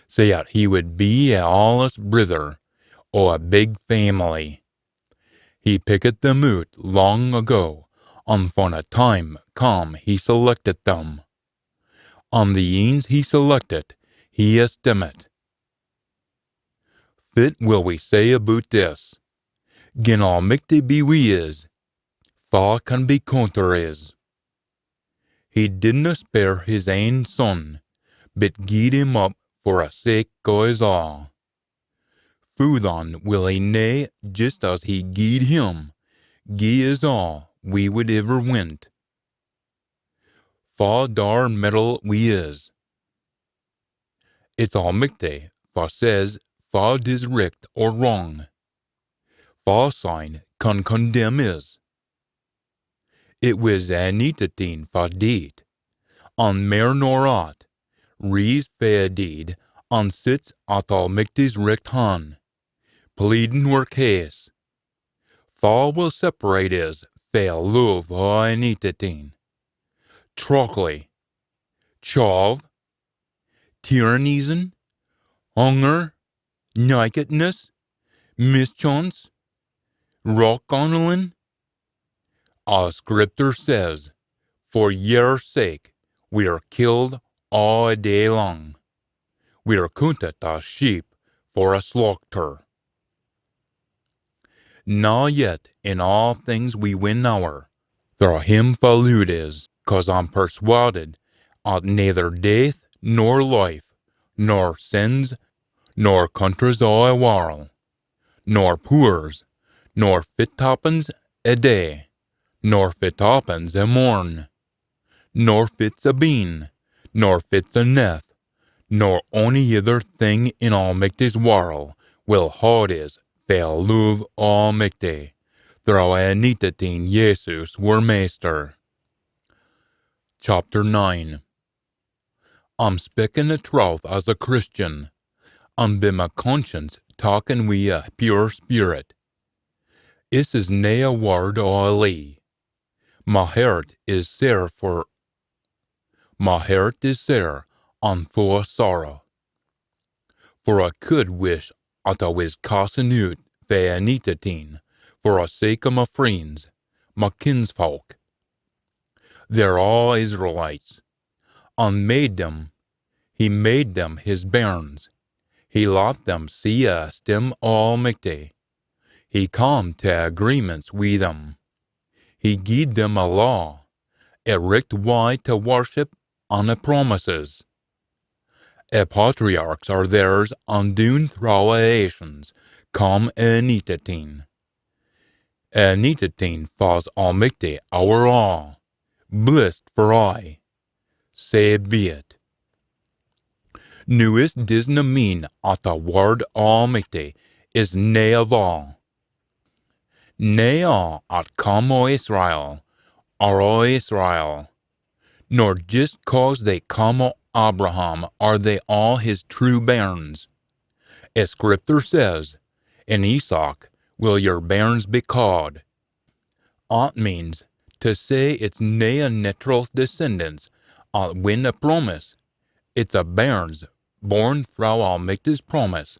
so that he would be a allus brither o' a big family. He picked them out long ago, and for a time come he selected them. On the eens he selected, he estimated. Fit will we say about this, gin Almighty be we is, fa can be counter is. He didna spare his ain Son, but gied him up for a sake o' us all. Fu then will he nae, just as he gied him, gie us all we would ever wint. Fa dar metal we is. It's Almighty, fa says, fa dis richt or wrong. Fa sign can condemn is. It was anitateen fa deed, on mer nor aught, rees fa deed, on sits at Almighty's richt han, pleading her case. Fa will separate is, fa love o anitateen. Trockley, chov, tyrannism, hunger, nakedness, mischance, rock-onelin. As Scripture says, for your sake we are killed all day long. We are counted as sheep for a slaughter. Now yet in all things we win our, through him followed is, 'cause I'm persuaded at neither death nor life, nor sins, nor countries o' a world, nor poors, nor fitoppens a day, nor fitoppens a morn, nor fits a bean, nor fits a neth, nor ony other thing in Almighty's world will hold is fa love Almighty, through anitateen Jesus were Master. Chapter 9. I'm speaking the truth as a Christian, and by my conscience talking wi' a pure spirit. This is nae a word o' a lie. My heart is sair and full of sorrow. For I could wish at I was casting out fa anitateen, for a sake of my friends, my kinsfolk. They're all Israelites, and he made them his bairns. He let them see him Almighty. He come to agreements with them. He gied them a law, a richt way to worship, and a promises. A patriarchs are theirs undoing through nations, come anitateen. Anitateen falls Almighty our all, blessed for I. Say be it. Nu is disna mean at the word Almighty is nae of all. Nae all at come o Israel, are o Israel, nor just cause they come o Abraham are they all his true bairns. As Scripture says, in Isaac will your bairns be called. That means to say it's nae a natural descendants at win a promise. It's a bairns born through Almighty's promise,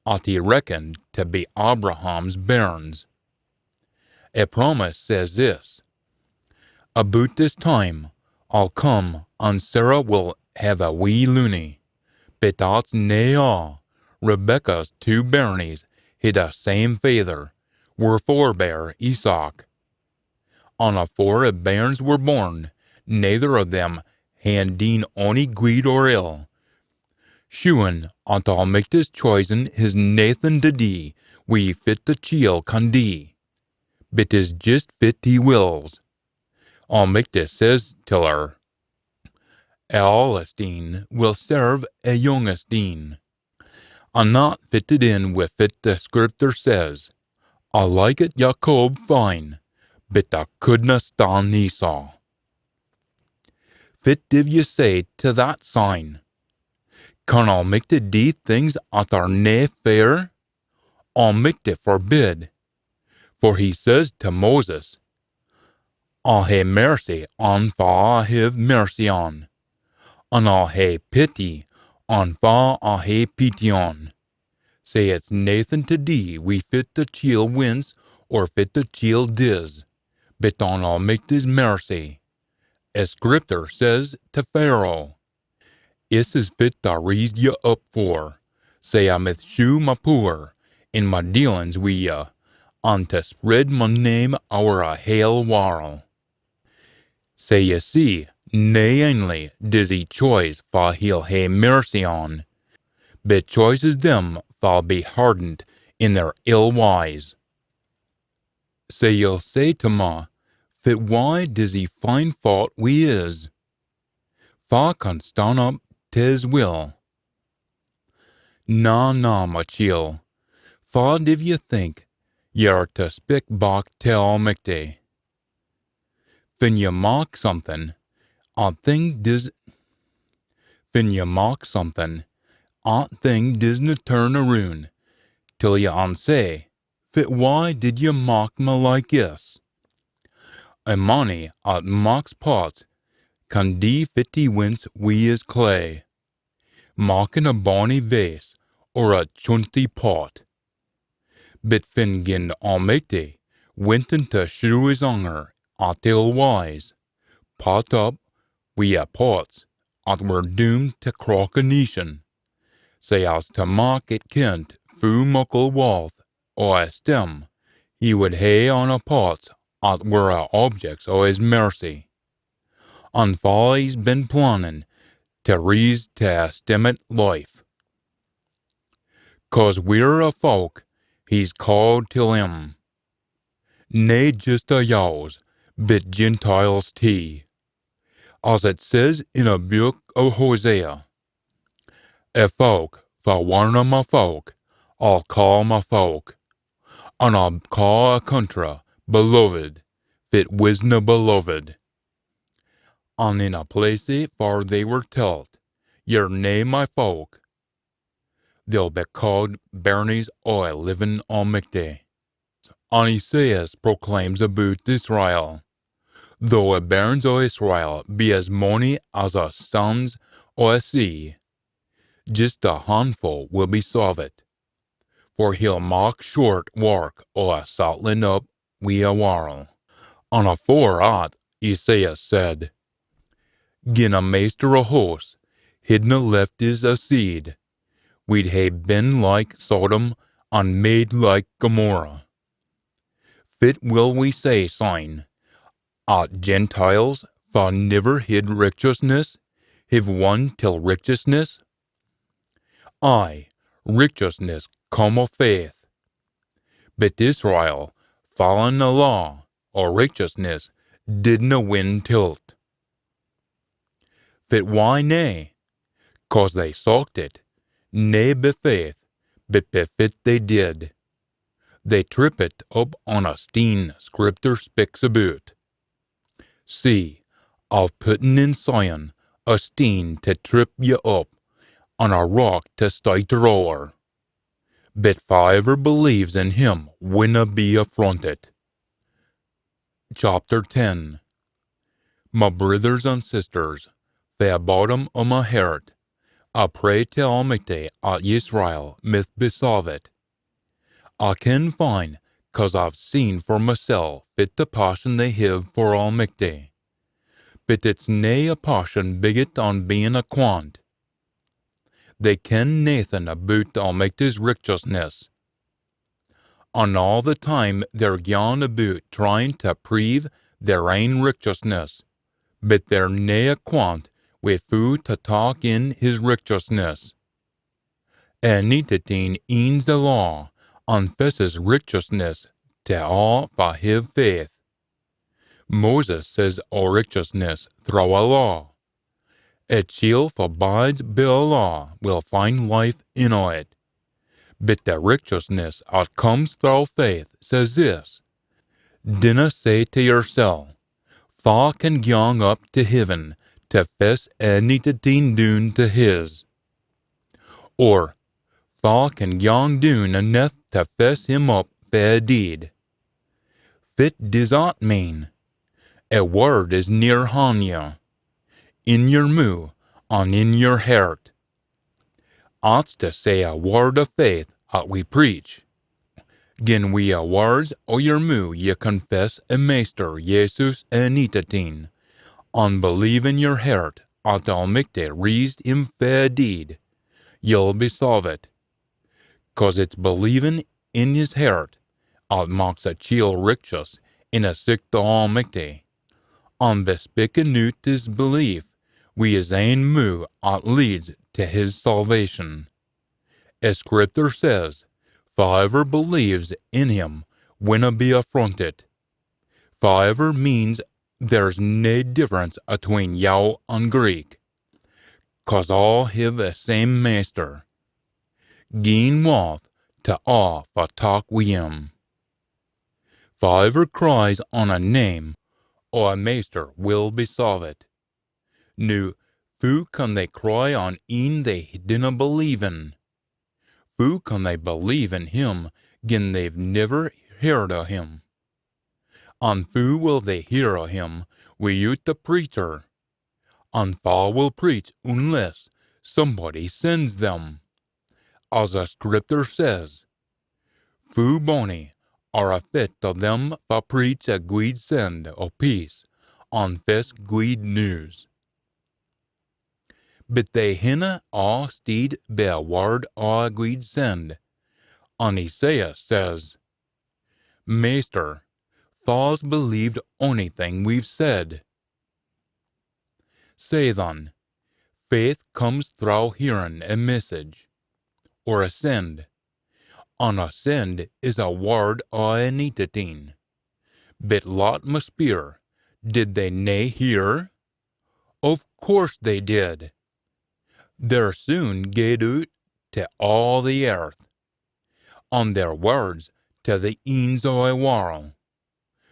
at he reckoned to be Abraham's bairns. A promise says this: about this time I'll come, and Sarah will have a wee loony. But that's nae all. Rebekah's two bairnies had the same father, were forbear Isaac. And afore the bairns were born, neither of them had deen ony good or ill. Shuan ont Almighty's choisen his Nathan to dee, we fit the chiel can dee. Bit is just fit he wills. Almighty says till her, Aulistine will serve a youngestine. I'm not fitted in with it the scripture says. I like it Jacob fine, but I couldna stand Esau. Fit div you say to that sign? Can Almighty do things at our nae fair? Almighty forbid. For he says to Moses, I'll hae mercy on fa I have mercy on, and I'll hae pity on fa I hae pity on. Say it's Nathan to dee we fit the chiel wince or fit the chiel diz, but on Almighty's mercy. As scripture says to Pharaoh, Is fit to raise you up for, say I mith shoe my poor, in my dealings wi ya, and to spread my name o'er a hale warl. Say ye see, nae only does he choice fa he'll hae mercy on, but choices them fa be hardened in their ill wise. Say you'll say to ma, fit why does he find fault we is? Fa can stand up to his will. Na, my chiel, fa div you think, you're to speak back to Almighty. Fin you mock something, I think dis. Fin you mock something, I think disna turn aroon, till you say, fit why did you mock me like this? A money at mocks pots, can dee fitty wince we is clay, mocking a bonny vase, or a chunty pot. But fin gin Almighty, went into shrew his hunger, at ill wise, pot up, we a pots, at were doomed to crock a nation. Say as to mock it kent, fu muckle wealth, or a stem, he would hae on a pots, at were a objects o' his mercy. And fa he's been planning, to rease to a stemmet life. 'Cause we're a folk, he's called till him. Nae just a yows, but Gentiles tee. As it says in a book o' Hosea, a folk, for one of my folk, I'll call my folk, and I'll call a country beloved, fit wisna beloved. And in a place for they were telt, you're nae my folk, they'll be called bairnies o' a living Almighty. And Isaiah proclaims about Israel, though a bairns o' Israel be as mony as a sons o' a sea, just a handful will be solved, for he'll mock short work o' a settling up wi a warl. And afore at, Isaiah said, Gin a maester o' hosts hadna left his a seed, we'd hae been like Sodom and made like Gomorrah. Fit will we say, sign, at Gentiles fa never hid righteousness, have won till righteousness? Aye, righteousness come of faith. But Israel, following the law, or righteousness, didna win tilt. Fit why nae? 'Cause they sought it, nae be faith, but be fit they did. They trip it up on a steen scripture speaks about. See, I've putten in Zion a steen to trip you up, on a rock to stiter o'er. But whoever believes in him winna be affronted. Chapter 10. My brothers and sisters, the bottom of my heart, I pray to Almighty at Israel myth besolve it. I can find, 'cause I've seen for myself fit the passion they have for Almighty. But it's nae a passion bigot on being a quant. They ken nathan about Almighty's righteousness. And all the time they're gone about trying to prove their ain righteousness, but they're nae a quant wi' fu to talk in his righteousness. Enitatin eens the law, confesses righteousness to all for his faith. Moses says all righteousness through a law. A child forbids by a law will find life in it. But the righteousness that comes through faith says this: dinna say to yourself, fa can gang up to heaven to fess enitatin doon to his. Or, fa can gang doon enough to fess him up for a deed. Fit does that mean? A word is near on you, in your mouth and in your heart. That's to say a word of faith that we preach. Gin we a words o your mouth ye confess a Master Jesus enitatin, and believe in your heart at Almighty raised him for a deed, you'll be solved. 'Cause it's believing in his heart that makes a child righteous in a sick to Almighty. And by speaking out this belief, we his ain mouth that leads to his salvation. As Scripture says, whoever believes in him winna be affronted. Whoever means there's no difference between Yao and Greek, 'cause all have the same Master. Gain worth to all for talk wi' him. Whoever cries on a name or a Master will be solved. Now, who can they cry on een they dinna believe in? Who can they believe in him gin they've never heard of him? And who will they hear of him without the preacher? And who will preach unless somebody sends them? As the Scripture says, Fu boni are a fit of them for preach a good send of peace, and fess good news. But they hinna all steed by a word or a good send. And Isaiah says, Master, thou's believed anything we've said. Say then, faith comes through hearing a message, or a send. And a send is a word or a enitatin. But Lot must spear, did they nae hear? Of course they did. They're soon gaed out to all the earth, and their words to the ends o' a world.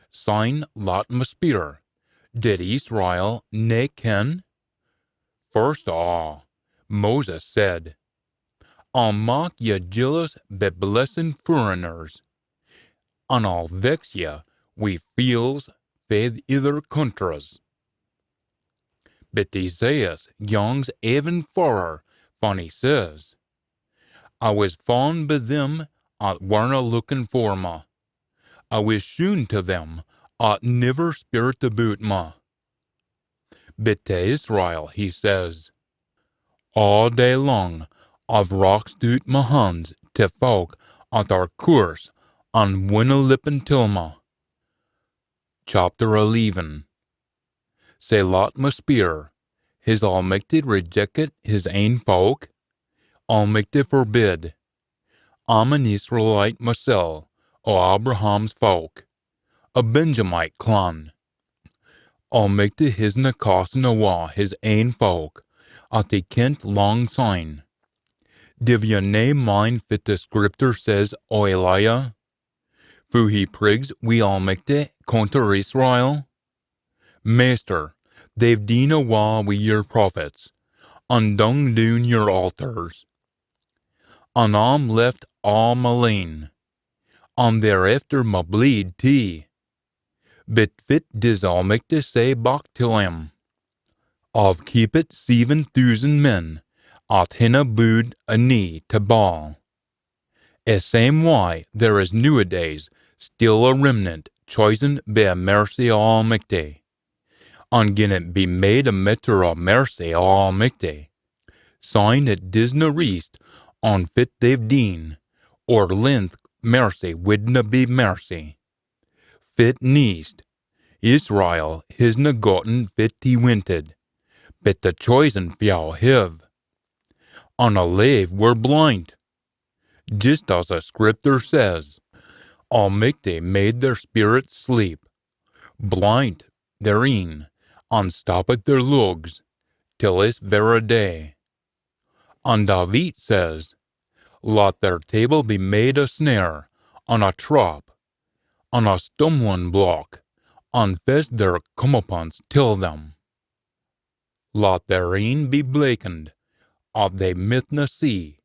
Sign Lot must spear, did Israel nae ken? First of all, Moses said, I'll mock ye jealous by blessing foreigners, and I'll vex ye wi' fields fae other countries. But Isaiah gangs even further, when he says, I was found by them at werena looking for me. I was shown to them at never spirit about me. But to Israel he says, all day long I've rocked out my hands to folk at our course and winna lippen till me. Chapter 11. Say Lot must spear, his Almighty rejected his ain folk, Almighty forbid. I'm an Israelite myself, o' Abraham's folk, a Benjamite clan. Almighty hisna casting awa his ain folk, at he kent long syne. Div ye nae mind fit the Scripture says o' Elijah? Fu he prigs we Almighty contra Israel? Master, they've deen awa wi' your prophets, and dung down your altars. And I'm left all malign, and thereafter ma bleed tee. But fit does Almighty say back to him, I've keepit 7,000 men, at hinna bowed a knee to Baal. A same way there is nowadays still a remnant chosen by a mercy o' Almighty. And gin it be made a matter of mercy o' Almighty, sign it disna rest on fit they've deen, or length mercy widna be mercy. Fit neist, Israel hisna gotten fit he winted, but the chosen few have. And a lave were blind, just as the scripture says, Almighty made their spirits sleep, blind therein, unstopped their lugs, till this very day. And David says, Let their table be made a snare, on a trap, on a stumbling block, and fest their comeuppance till them. Let therein be blackened, of they midna see,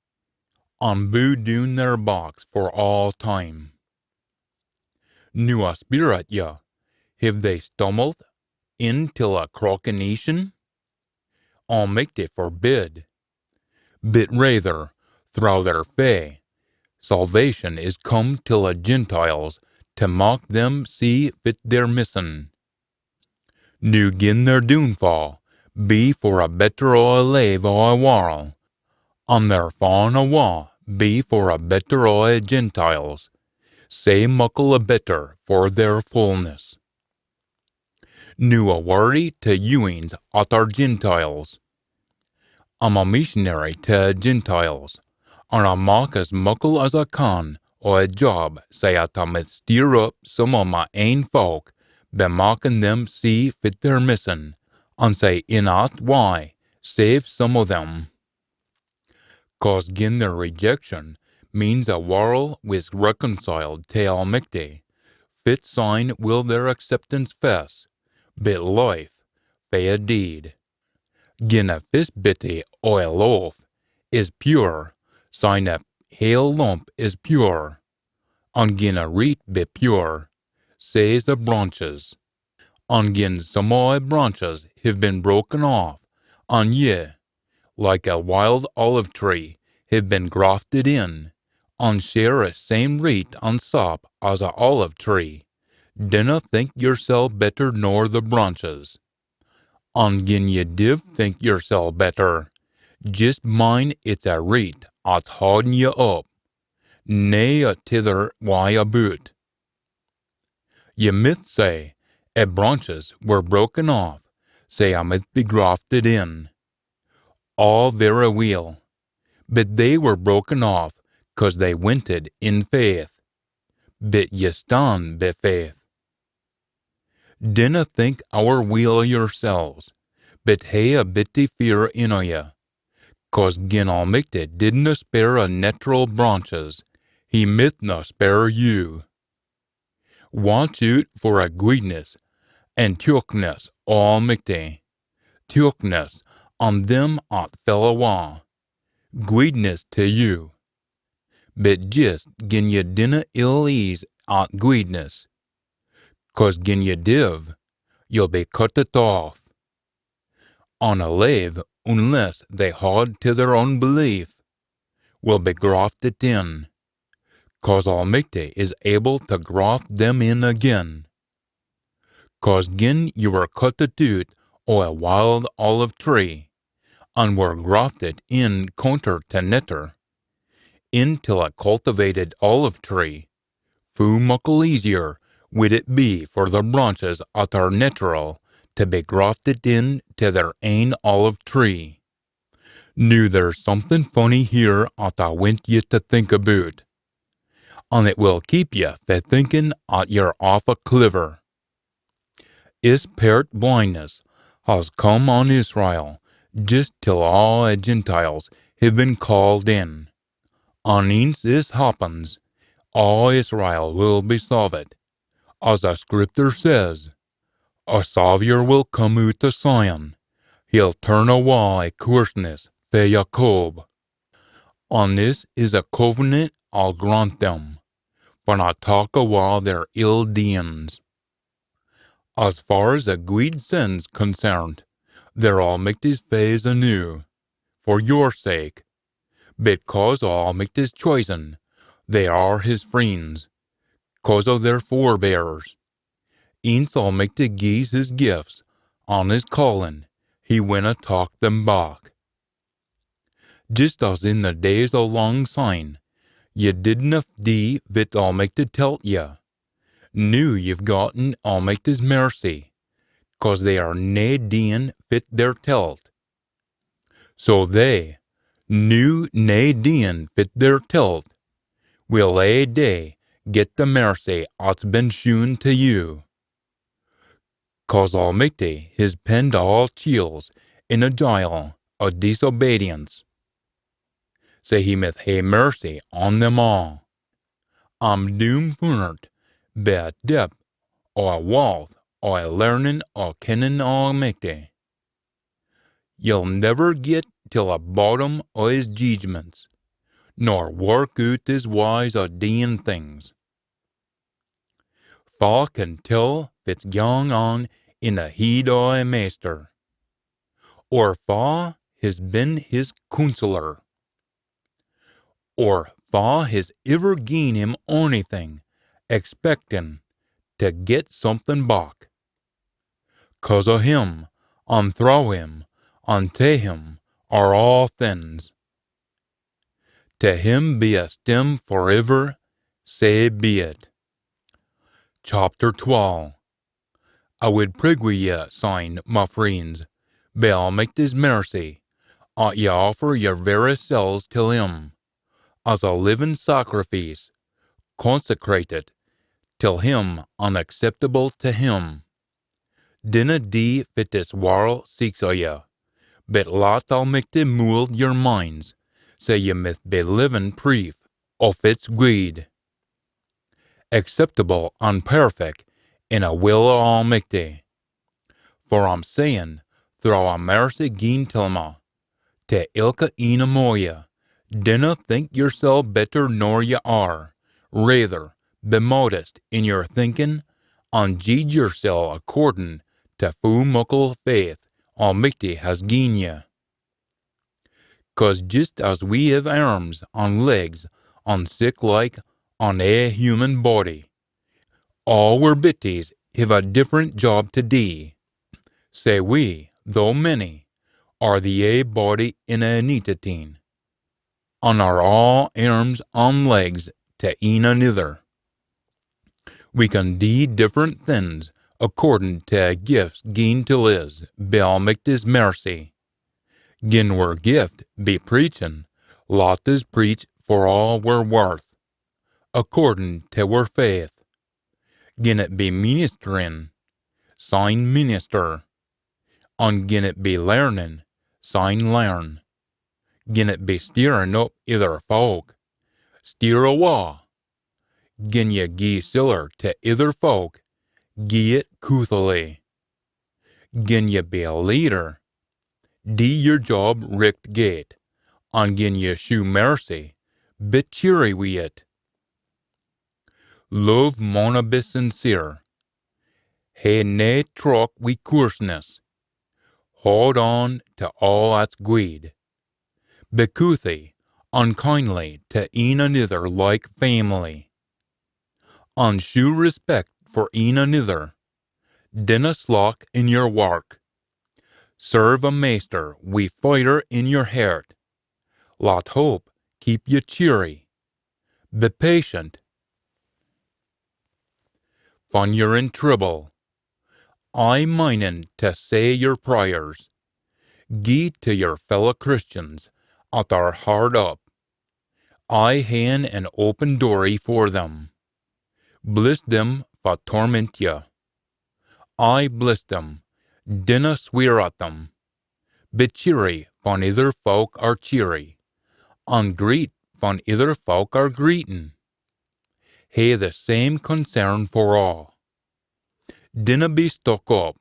and bow down their backs for all time. Nu a spirit ya, have they stumbled into a croconation? Almighty forbid. But rather, through their faith, salvation is come to the Gentiles, to mock them see fit their missing. Nu gin their downfall, be for a better o' a lave o' a warl, and their fawn awa be for a better o' a Gentiles, say muckle a better for their fullness. Nu a worry to youings at our Gentiles. I'm a missionary to Gentiles, and I mock as muckle as I can o' a job, say I might stir up some o' my ain folk, be mocking them see fit their missing, and say in at why, save some o' them. 'Cause gin their rejection means a world with reconciled to Almighty, fit sign will their acceptance fess, bit life, fae a deed. Gin a fist bitty o' a loaf is pure, sign a hale lump is pure, and gin a reed be pure, says the branches. And gin some o' a branches have been broken off, and ye, like a wild olive tree, have been grafted in, and share a same root and sap as a olive tree, dinna think yoursel better nor the branches. And gin ye div think yoursel better, just mind it's a root at haudin ye up, nae a tither why aboot. Ye might say, a branches were broken off, say I might be grafted in. All very weel, but they were broken off, 'cause they winted in faith. But ye stand be faith. Dinna think our weel yourselves, but hae a bitty fear in o' ye. 'Cause gin Almighty didna spare a natural branches, he midna spare you. Watch out for a guidness and tuckness o' Almighty, tuckness on them at fellawa, guidness to you. But just gin ye dinna ill ease at guidness, 'cause gin ye div, you'll be cut it off. On a lave, unless they haud to their unbelief, will be grafted in, 'cause Almighty is able to graft them in again. 'Cause gin you were cut out o' a wild olive tree, and were grafted in counter to netter, into a cultivated olive tree, fu muckle easier would it be for the branches at our natural to be grafted in to their ain olive tree. Nu there's something funny here at I want ye to think about, and it will keep ye fae thinking at you're awfu' clever. Is pairt blindness has come on Israel, just till all the Gentiles have been called in. And ance this happens, all Israel will be saved. As the scripture says, a Saviour will come out of Zion. He'll turn away coarseness fae Jacob. And this is a covenant I'll grant them, when I take away their ill deeds. As far as the guid sin's concerned, they're Almighty's face anew, for your sake. Because Almighty's chosen, they are his friends, 'cause of their forebears. Ance Almighty gies his gifts, on his calling, he winna talk them back. Just as in the days o' lang syne, ye didna do what Almighty telt ye. Nu you've gotten Almighty's mercy, 'cause they are nae deeing fit their telt. So they, nu nae deeing fit their telt, will a day get the mercy that's been shewn to you. 'Cause Almighty has penned all chills in a dial of disobedience, so he mith hae mercy on them all. I'm doomed fur't, be depth or wealth or learning or kenning Almighty. You'll never get till the bottom o' his judgments, nor work out his wise o' doing things. Fa can tell fit's going on in the heed o' a master, or fa has been his counselor, or fa has ever given him onything, expecting to get something back. 'Cause o' him, and through him, and to him are all things. To him be a stem forever, say be it. Chapter 12. I would prig wi' ye, sign, my friends, by Almighty's mercy, at ye offer your very selves till him, as a living sacrifice, consecrated till him and acceptable to him. Dinna do fit this world seeks o' ye, but let Almighty mould your minds, so ye mith be living proof of its good, acceptable and perfect in a will of Almighty. For I'm saying, through a mercy gi'n till me, to ilka een amo ye, dinna think yourself better nor ye are, rather be modest in your thinking, and judge yourself according to fu muckle faith Almighty has gi'n ye. 'Cause just as we have arms and legs and sick like on a human body, all our bodies have a different job to do. Say we, though many, are the a body in a entity, and are all arms and legs to een another. We can do different things according to gifts gi'n to us by Almighty's mercy. Gin we're gift be preaching, let us preach for all we're worth, according to our faith. Gin it be ministering, sign minister, and gin it be learning, sign learn. Gin it be steering up either folk, steer awa. Gin ye gie siller to either folk, gie it couthily. Gin ye be a leader, do your job richt gate, and gin ye shew mercy, be cheery wi' it. Love mauna be sincere. Hae nae truck wi' coarseness. Hold on to all that's good. Be couthy, unkindly to een another like family. And shew respect for een another. Dinna slock in your work. Serve a master wi' fire in your heart. Let hope keep you cheery. Be patient. When you're in trouble, I meaning to say your prayers. Gie to your fellow Christians at our hard up. I hae an open doory for them. Bless them for torment you. I bless them. Dinna swear at them. Be cheery when other folk are cheery, and greet when other folk are greeting. Hae the same concern for all. Dinna be stuck up,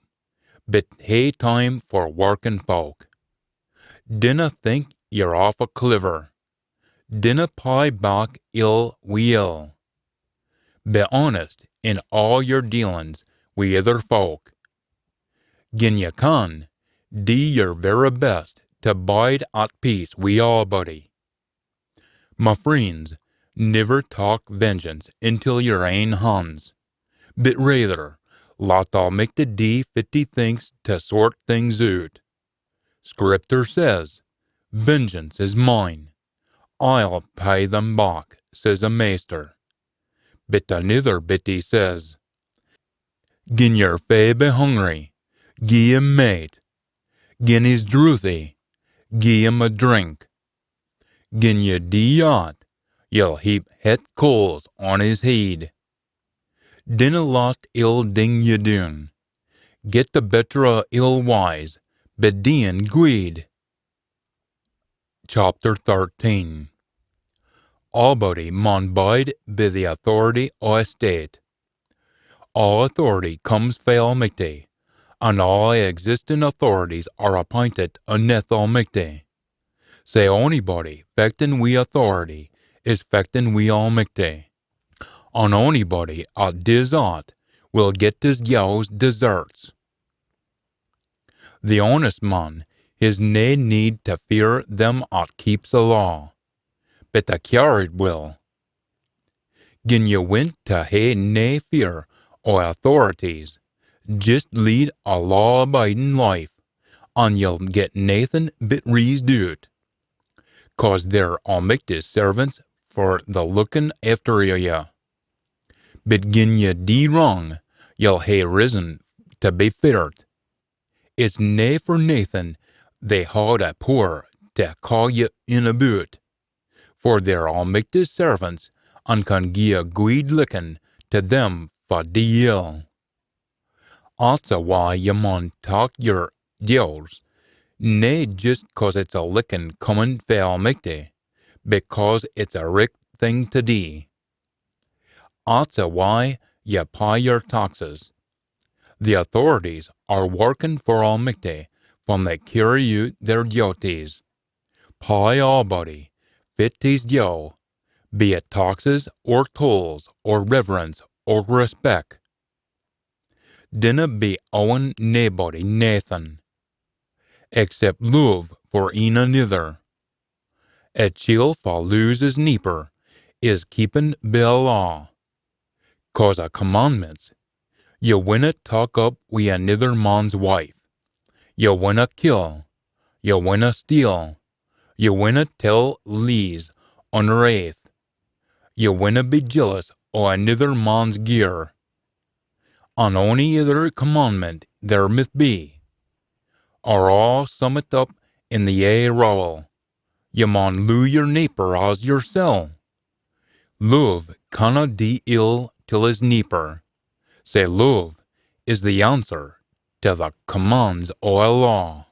but hae time for working folk. Dinna think you're awfu' clever. Dinna pie back ill wi' ill. Be honest in all your dealings wi' other folk. Gin ye can, do your very best to bide at peace wi' a'body. My friends, never talk vengeance until your ain hands, but rather let Almighty do fitty things to sort things out. Scripture says, vengeance is mine. I'll pay them back, says a master. But another bitty says, gin your fae be hungry, gie him mate. Gin he's drouthy, gie him a drink. Gin ye do aught, You'll heap het coals on his head. Dinna lot ill ding ye doon. Get the better o' ill wise, bedien greed. Chapter 13. Allbody maun bide by the authority o' a state. All authority comes frae Almighty, and all existing authorities are appointed unneth Almighty. Say onybody fectin' wi authority is fectin' wi Almighty. On onybody at dis art will get his gow's deserts. The honest man has nae need to fear them at keeps the law, but the coward will. Gin ye wint to hae nae fear o' authorities, just lead a law-abiding life, and you'll get naething but rees do't, 'cause they're Almighty's servants for the looking after ye. But gin ye do wrong, you'll hae risen to be feared. It's nae for naething they haud a poor to call ye in aboot, for they're Almighty's servants, and can gie a guid licking to them for the ill. Also why ye maun talk your deals, nae just 'cause it's a licking comin' frae Almighty, because it's a richt thing to do. Also why ye pay your taxes. The authorities are working for Almighty when they carry out their duties. Pay allbody fit his due, be it taxes or tolls or reverence or respect. Dinna be owing naebody naething, except love for een another. A chiel for lose his neighbor is keeping by a law, 'cause a commandments. You winna talk up wi another man's wife. You winna kill. You winna steal. You winna tell lies under oath. You winna be jealous o' another man's gear. On ony other commandment there mith be, are all summed up in the ae rule. You maun love your neighbor as yoursel. Love canna do ill till his neighbor. Say love is the answer to the commands o' a law.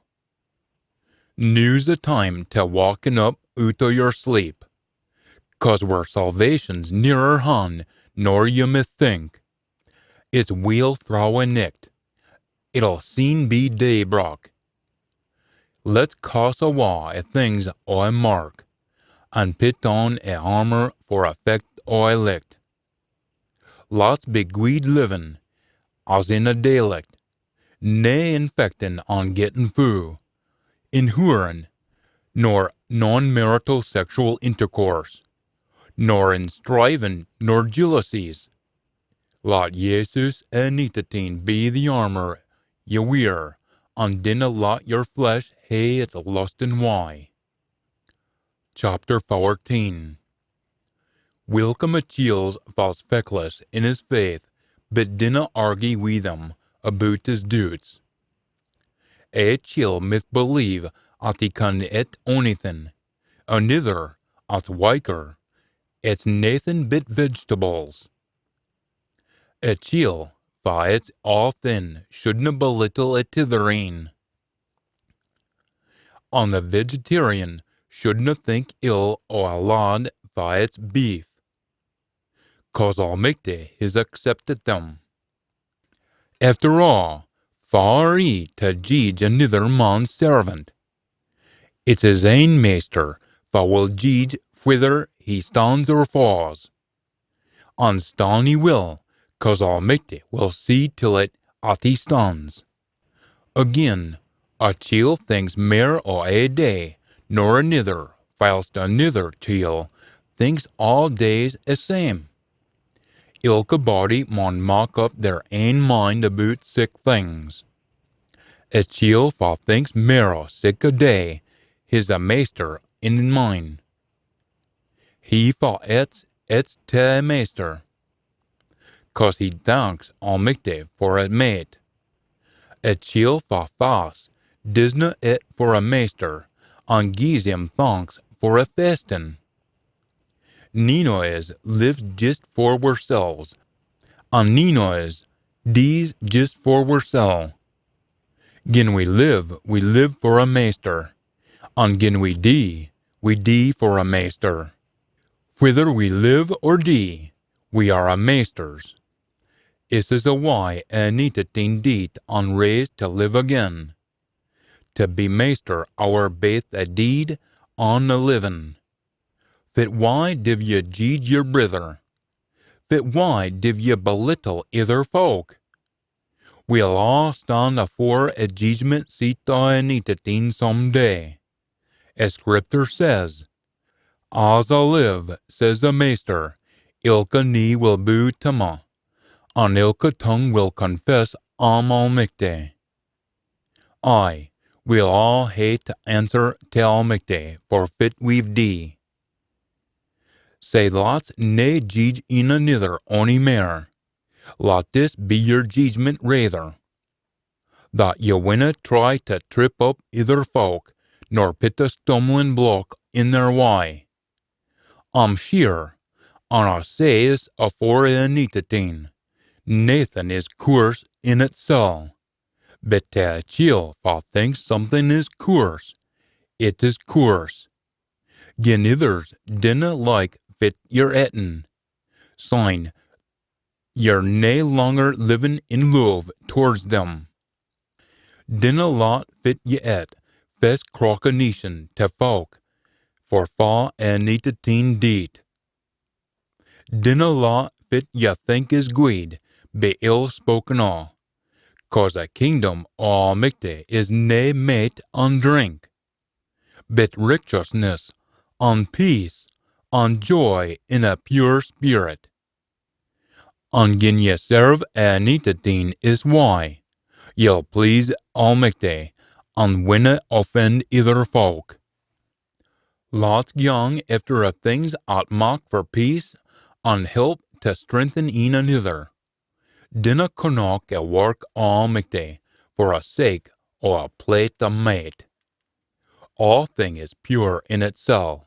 Now's the time to walking up out o' your sleep, 'cause where salvation's nearer hand nor you may think. It's weel through a nicht. It'll soon be daybreak. Let's cast awa a things o' a mark, and put on a armour for effect o' a licht. Let's be guid living, as in a dialect, nae infecting on getting fou, inhuring, nor non-marital sexual intercourse, nor in striving nor jealousies. Let Jesus and nicotine be the armour ye wear, and dinna let your flesh hae its lustin' way. Chapter 14. Welcome a chiel's false feckless in his faith, but dinna argue with him about his doubts. A chiel mith believe at he can eat onything, another at waker, it's naething but vegetables. A chiel, fa it's all thin, shouldna belittle a tithereen. On the vegetarian shouldna think ill o' a lad fa it's beef, 'cause Almighty has accepted them. After all, fa are ye to judge another man's servant? It's his ain master fa will judge whether he stands or falls. And stand he will, 'cause Almighty will see till it at he stands. Again, a chiel thinks mair o' a day nor another, whilst another chiel thinks all days a same. Ilka body maun mak up their ain mind about sick things. A chiel fa thinks mair o' sick a day, his a master in mind. He fa it's to a master, 'cause he thanks Almighty for a mate. A chiel fa fast disna it for a master, and gies him thanks for a fasting. Ninoes lives just for ourselves, and Ninoes dies just for ourselves. Gin we live for a maester, and gin we die for a maester. Whether we live or die, we are a maesters. Is is a why enitetien dit on raised to live again. To be maester our baith a deed on a living. Fit why div ye jeed your brither? Fit why div ye belittle either folk? We'll all stand afore a judgment seat enitetien some day. As Scripture says, As I live, says the maester, ilka knee will bow to me, and ilka tongue will confess I'm Almighty. Aye, we'll all hate to answer to Almighty, for fit we've die. Say lots nae judge in another ony mair. Let this be your judgment rather, that ye winna try to trip up either folk, nor put a stumbling block in their way. I'm sure, and I says afore enitetien, Nathan is coarse in itself. But to a chiel fa thinks something is coarse, it is coarse. Gin others dinna like fit your eatin', sign you're nae longer living in love towards them. Dinna lot fit ye et, fest croconation to folk, for fa enitetien deet. Dinna lot fit ye think is guid, be ill spoken o, 'cause a kingdom Almighty is nae mate on drink, but righteousness, on peace, on joy in a pure spirit. And gin ye serve enitetien is why, ye'll please Almighty, and winna offend either folk. Lots young after a things at mock for peace, and help to strengthen een another. Dinna connach a work Almighty for a sake o a plate of mate. All thing is pure in itself,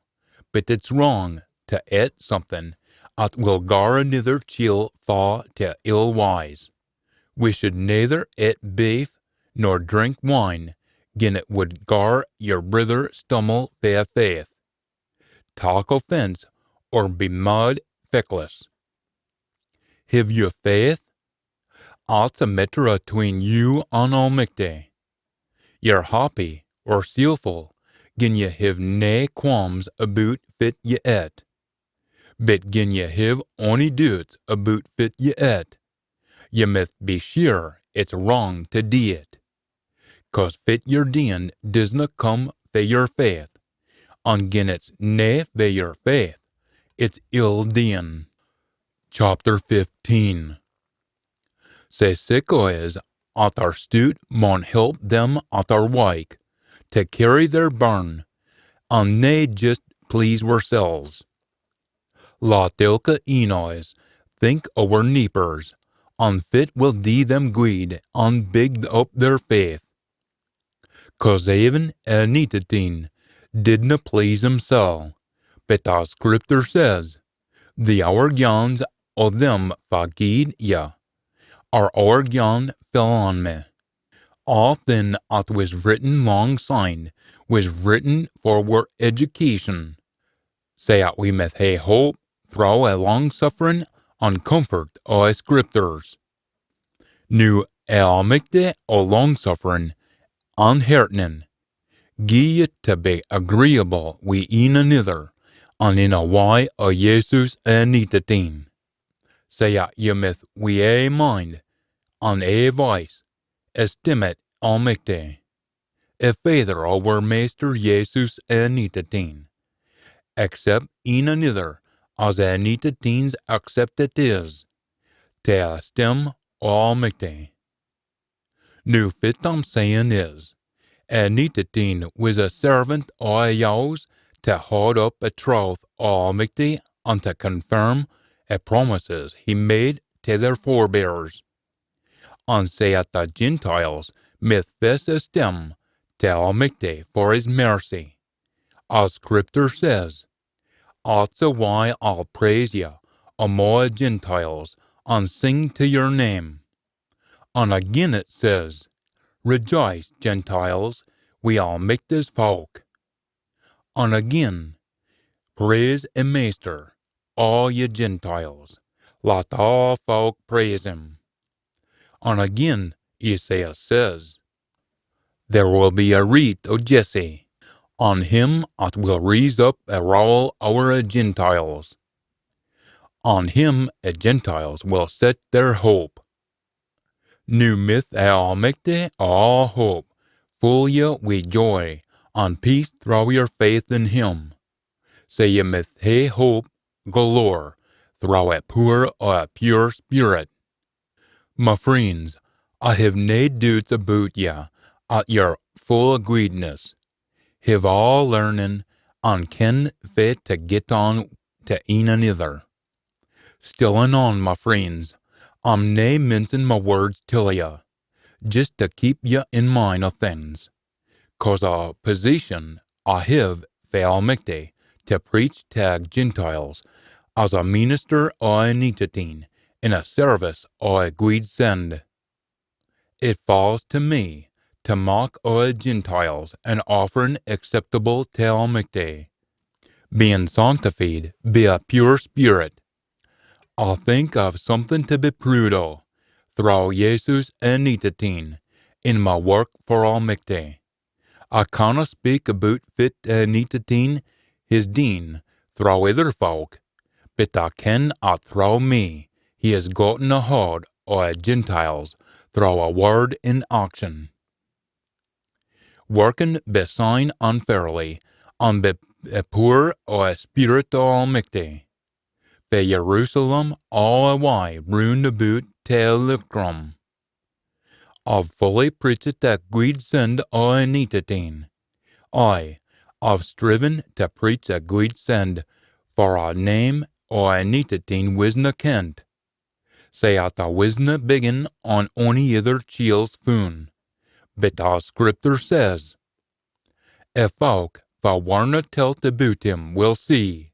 but it's wrong to eat something at will gar another chiel fa to ill wise. We should neither eat beef nor drink wine, gin it would gar your brother stumble fair faith. Talk offense or be mud feckless. Have you faith? At's a matter atween you and Almighty. You're happy or sealful, gin ye have nae qualms about fit ye eat. But gin ye have ony doubts about fit ye eat, ye must be sure it's wrong to do it. 'Cause fit your doing doesna come fae your faith, and gin it's nae fae your faith, it's ill doing. Chapter 15. Say sicko is at our stoot maun help them at our wike, to carry their burn, and nae just please ourselves. Lot ilka enois think of our neepers, and fit will dee them guid, and big up their faith. 'Cause even enitetien didna please himself, but as Scripture says, the hour gowns o' them fa guid ya, our hour gown fell on me. All thing at was written long syne was written for our education, say at we meth hae hope through a long suffering and comfort o' Scriptures. Nu Almighty o long suffering and heartening, gie ye to be agreeable wi een another, and in a way o Jesus enitetien. Say at ye meth wi a mind, and a voice, estimate Almighty, a Father o our Master Jesus enitetien, accept een another as enitetiens accepted is, to estim Almighty. Nu fit I'm saying is, enitetien was a servant o yours to hold up a troth Almighty and to confirm a promises he made to their forebears. And say at the Gentiles myth fess estim to Almighty for his mercy, as Scripture says, Also why I'll praise ya, among Gentiles, and sing to your name. And again it says, Rejoice, Gentiles, we all make this folk. And again, praise a Master, all ye Gentiles, let all folk praise him. And again, Isaiah says, There will be a wreath of Jesse, on him it will raise up a roll our Gentiles. On him a Gentiles will set their hope. Nu myth almekte all hope, full ye with joy, and peace through your faith in him. Say ye myth he hope galore, through a pure spirit. My friends, I have nae doubts about ye, at your full agreedness. Have all learning, and ken fit to get on to een another. Still on, my friends, I'm nae mincing my words till ya, just to keep ya in mind of things. 'Cause a position I have failmicte to preach to Gentiles, as a minister I needtin, in a service I agreed send. It falls to me to mock I Gentiles an offering acceptable to Almicte, being sanctified by a pure spirit. I think I've something to be proud of, through Jesus needtin, in my work for Almicte. I cannot speak about fit needtin his dean through other folk, but I ken through me he has gotten a hold of Gentiles through a word in action. Working beside unfairly, and be poor or spirit almighty. For Jerusalem all a way round about till Lictrum. I've fully preached that great send I needtin. I've striven to preach a great send, for a name I needtin wisna kent. Say at a wisna begin on ony other child's foon. But our scripture says, A folk for warna telt about him will see,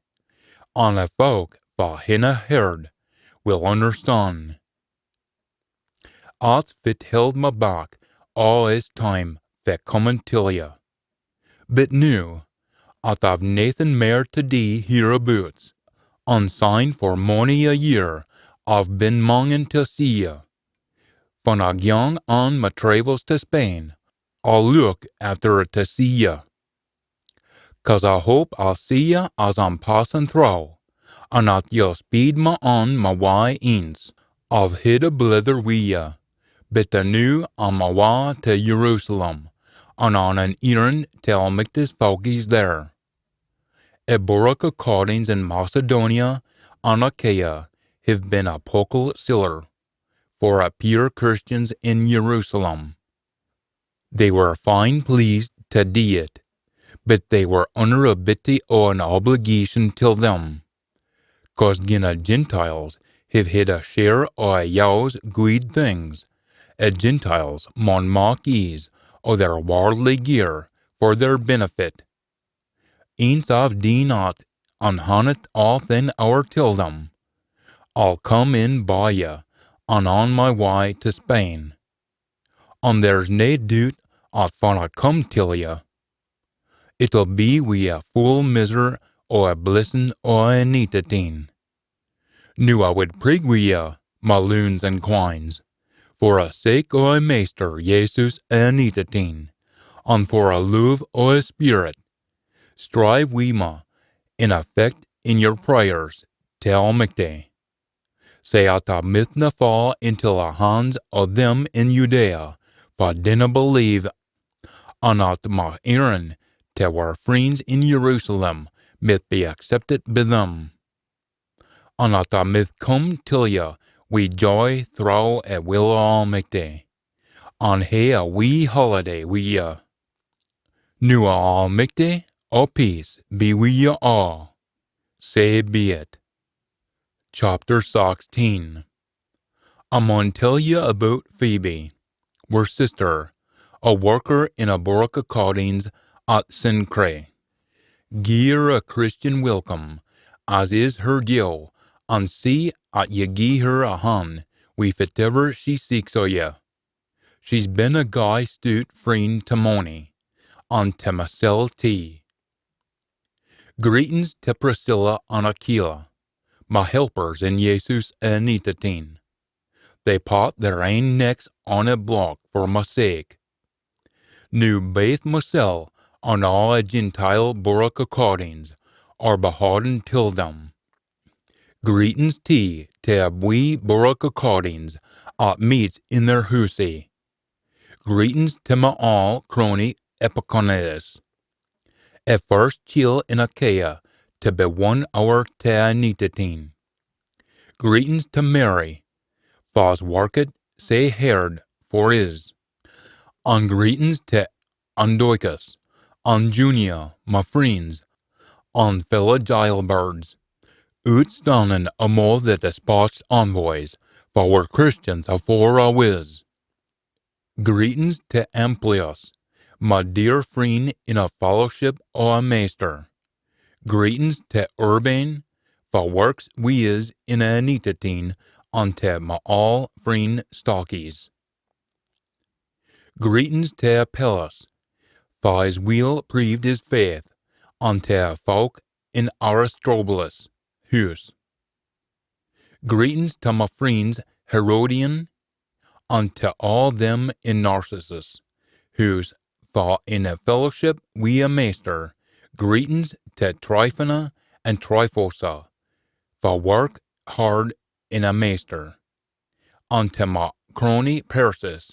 and a folk for hinna heard will understand. Odds fit held my back all his time for coming till ya. But new, I've nathan mair to do hereabouts, unsigned for mony a year I've been monging to see ya. Van a young on my travels to Spain, I'll look after to see ya. 'Cause I hope I'll see ya as I'm passing through, and that you'll speed me on my way ins. I've hid a blither wi ya, but the new on my way to Jerusalem, and on an errand to make this folkies there. A Doric callings in Macedonia and Achaia have been a pocal siller for a pure Christians in Jerusalem. They were fine pleased to do it, but they were under a bit of an obligation till them. 'Cause gina Gentiles have had a share o' yow's good things, Gentiles mon mock ease o' their worldly gear for their benefit. Eens I've deen out and honnet all thin hour till them. I'll come in by ya, and on my way to Spain. And there's nae doubt I'll finna come till ya. It'll be wi a full miser o' a blessing o' a needtin. Nu I would prig wi ya, my loons and quines, for a sake o' a Master Jesus needtin, and for a love o' a Spirit. Strive wi ma, in effect in your prayers, till Almicte. Say at a mithna fall into the hands of them in Judea, for dinna believe, and at my errand to our friends in Jerusalem might be accepted by them. And at I might come till ya with joy through a will Almighty, and hae a wee holiday wi ya. Nu Almighty, o peace be wi ya all. Say be it. Chapter 16. I'm on tell you about Phoebe, our sister, a worker in a Doric callings at Sincre. Gie her a Christian welcome, as is her due, and see at ye gie her a hand, wi fitever she seeks o ye. She's been a guy stoot friend to Moni, and to mysel tea. Greetings to Priscilla and Aquila, my helpers in Jesus and Nitateen. They pot their ain necks on a block for my sake. Nu baith mysel on all a Gentile Doric accordings, are beholden till them. Greetings to we Doric accordings, at meets in their hussy. Greetings to my all crony Epiconides. At first chill in Achaia, to be 1 hour te Nitateen. Greetings to Mary, fos worked, say heard, for is. On greetings to Andoicus, on Junia, my friends, on fellow jailbirds, outstanding amo the despatched envoys, for we're Christians afore a whiz. Greetings to Amplius, my dear friend in a fellowship o a maester. Greetings to Urbane, for works we is in a Nitateen, unto my all friend Stockies. Greetings to Apelles, for his wheel proved his faith, unto folk in Aristobulus, hus. Greetings to my friends Herodian, unto all them in Narcissus, whose for in a fellowship we a maester. Greetings to Tryphena and Tryphosa, for work hard in a maester. Unto my crony Persis,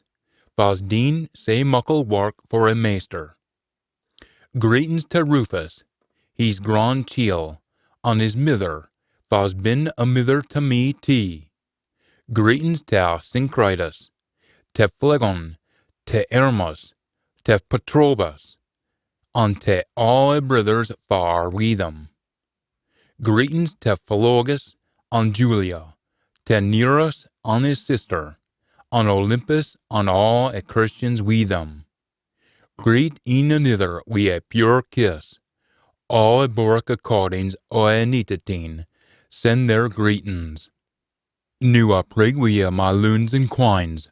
was Dean say muckle work for a maester. Greetings to Rufus, he's grand chiel, on his mither, was been a mither to me tee. Greetings to Syncritus, to Phlegon, to Hermas, to Petrobus, unto all brothers far we them. Greetings to Philologus, and Julia, to Nereus and his sister, on Olympus and all a Christians we them. Greet een another wi a pure kiss. All a Doric accordings o a Nitateen, send their greetings. Nu a prig wi a my loons and quines,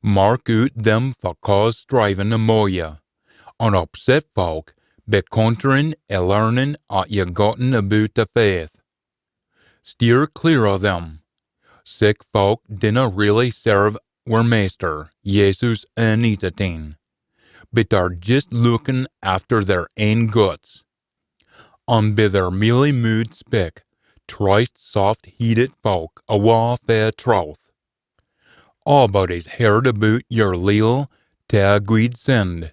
mark out them for cause striving amo ya, on upset folk, be contrarin a learning at ye gotten about the faith. Steer clear of them. Sick folk dinna really serve were maester, Jesus and Nitateen, but are just looking after their ain guts. On be their mealy mood spick, trist soft-heated folk awa fair troth. All bodies heard about your leal ta guid send.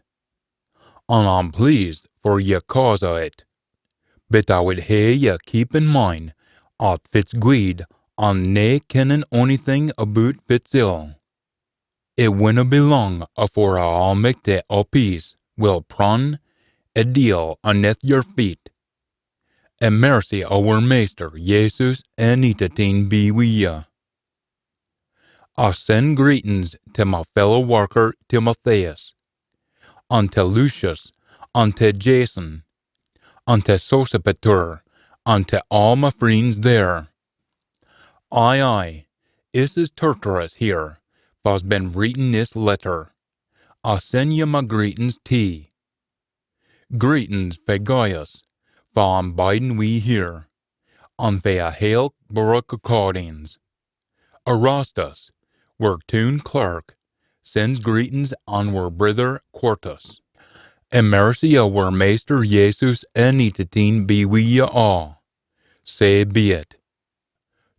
And I'm pleased for ye cause o' it, but I would hae ye keep in mind, at Fitzguid, and nae kenning onything about Fitzill. It winna be long afore Aul Mither o' peace will prun a deal aneth your feet. And mercy our Master Jesus and Nitateen be wi ye. I send greetings to my fellow worker Timotheus, unto Lucius, unto Jason, unto Sosipater, unto all my friends there. Aye, this is Terturus here, who's been reading this letter. I send you my greetings tea. Greetings for Gaius, for I'm biding we here, and for a hail Doric accordings. Erastus, we're tune clerk, sends greetings on our brother Quartus. And mercy our Master Jesus and Nitateen be wi ye all. Say be it.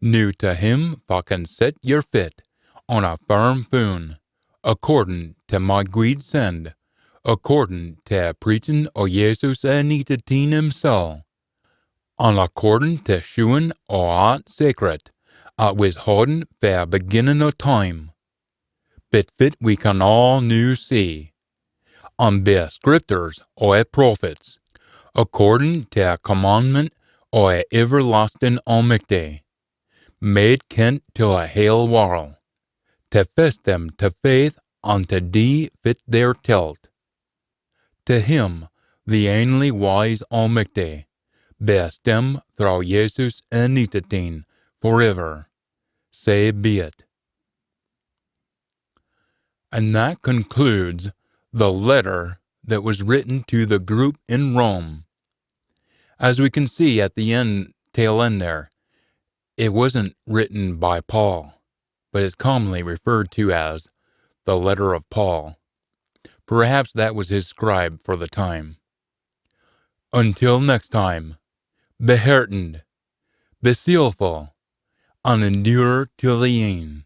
Nu to him fa can set your fit on a firm foon, according to my guid send, according to preaching o Jesus and Nitateen himself, and according to shewing o aught sacred, at was hodden for beginning o time. But fit we can all nu see, and be scriptures o a prophets, according to a commandment o a everlasting Almighty, made kent to a hail warl, to fest them to faith and to die fit their tilt. To him, the only wise Almighty, Bestem throuw Jesus enitetien, forever. Say be it. And that concludes the letter that was written to the group in Rome. As we can see at the tail end there, it wasn't written by Paul, but is commonly referred to as the letter of Paul. Perhaps that was his scribe for the time. Until next time, behertend, bezielful, and endure till the end.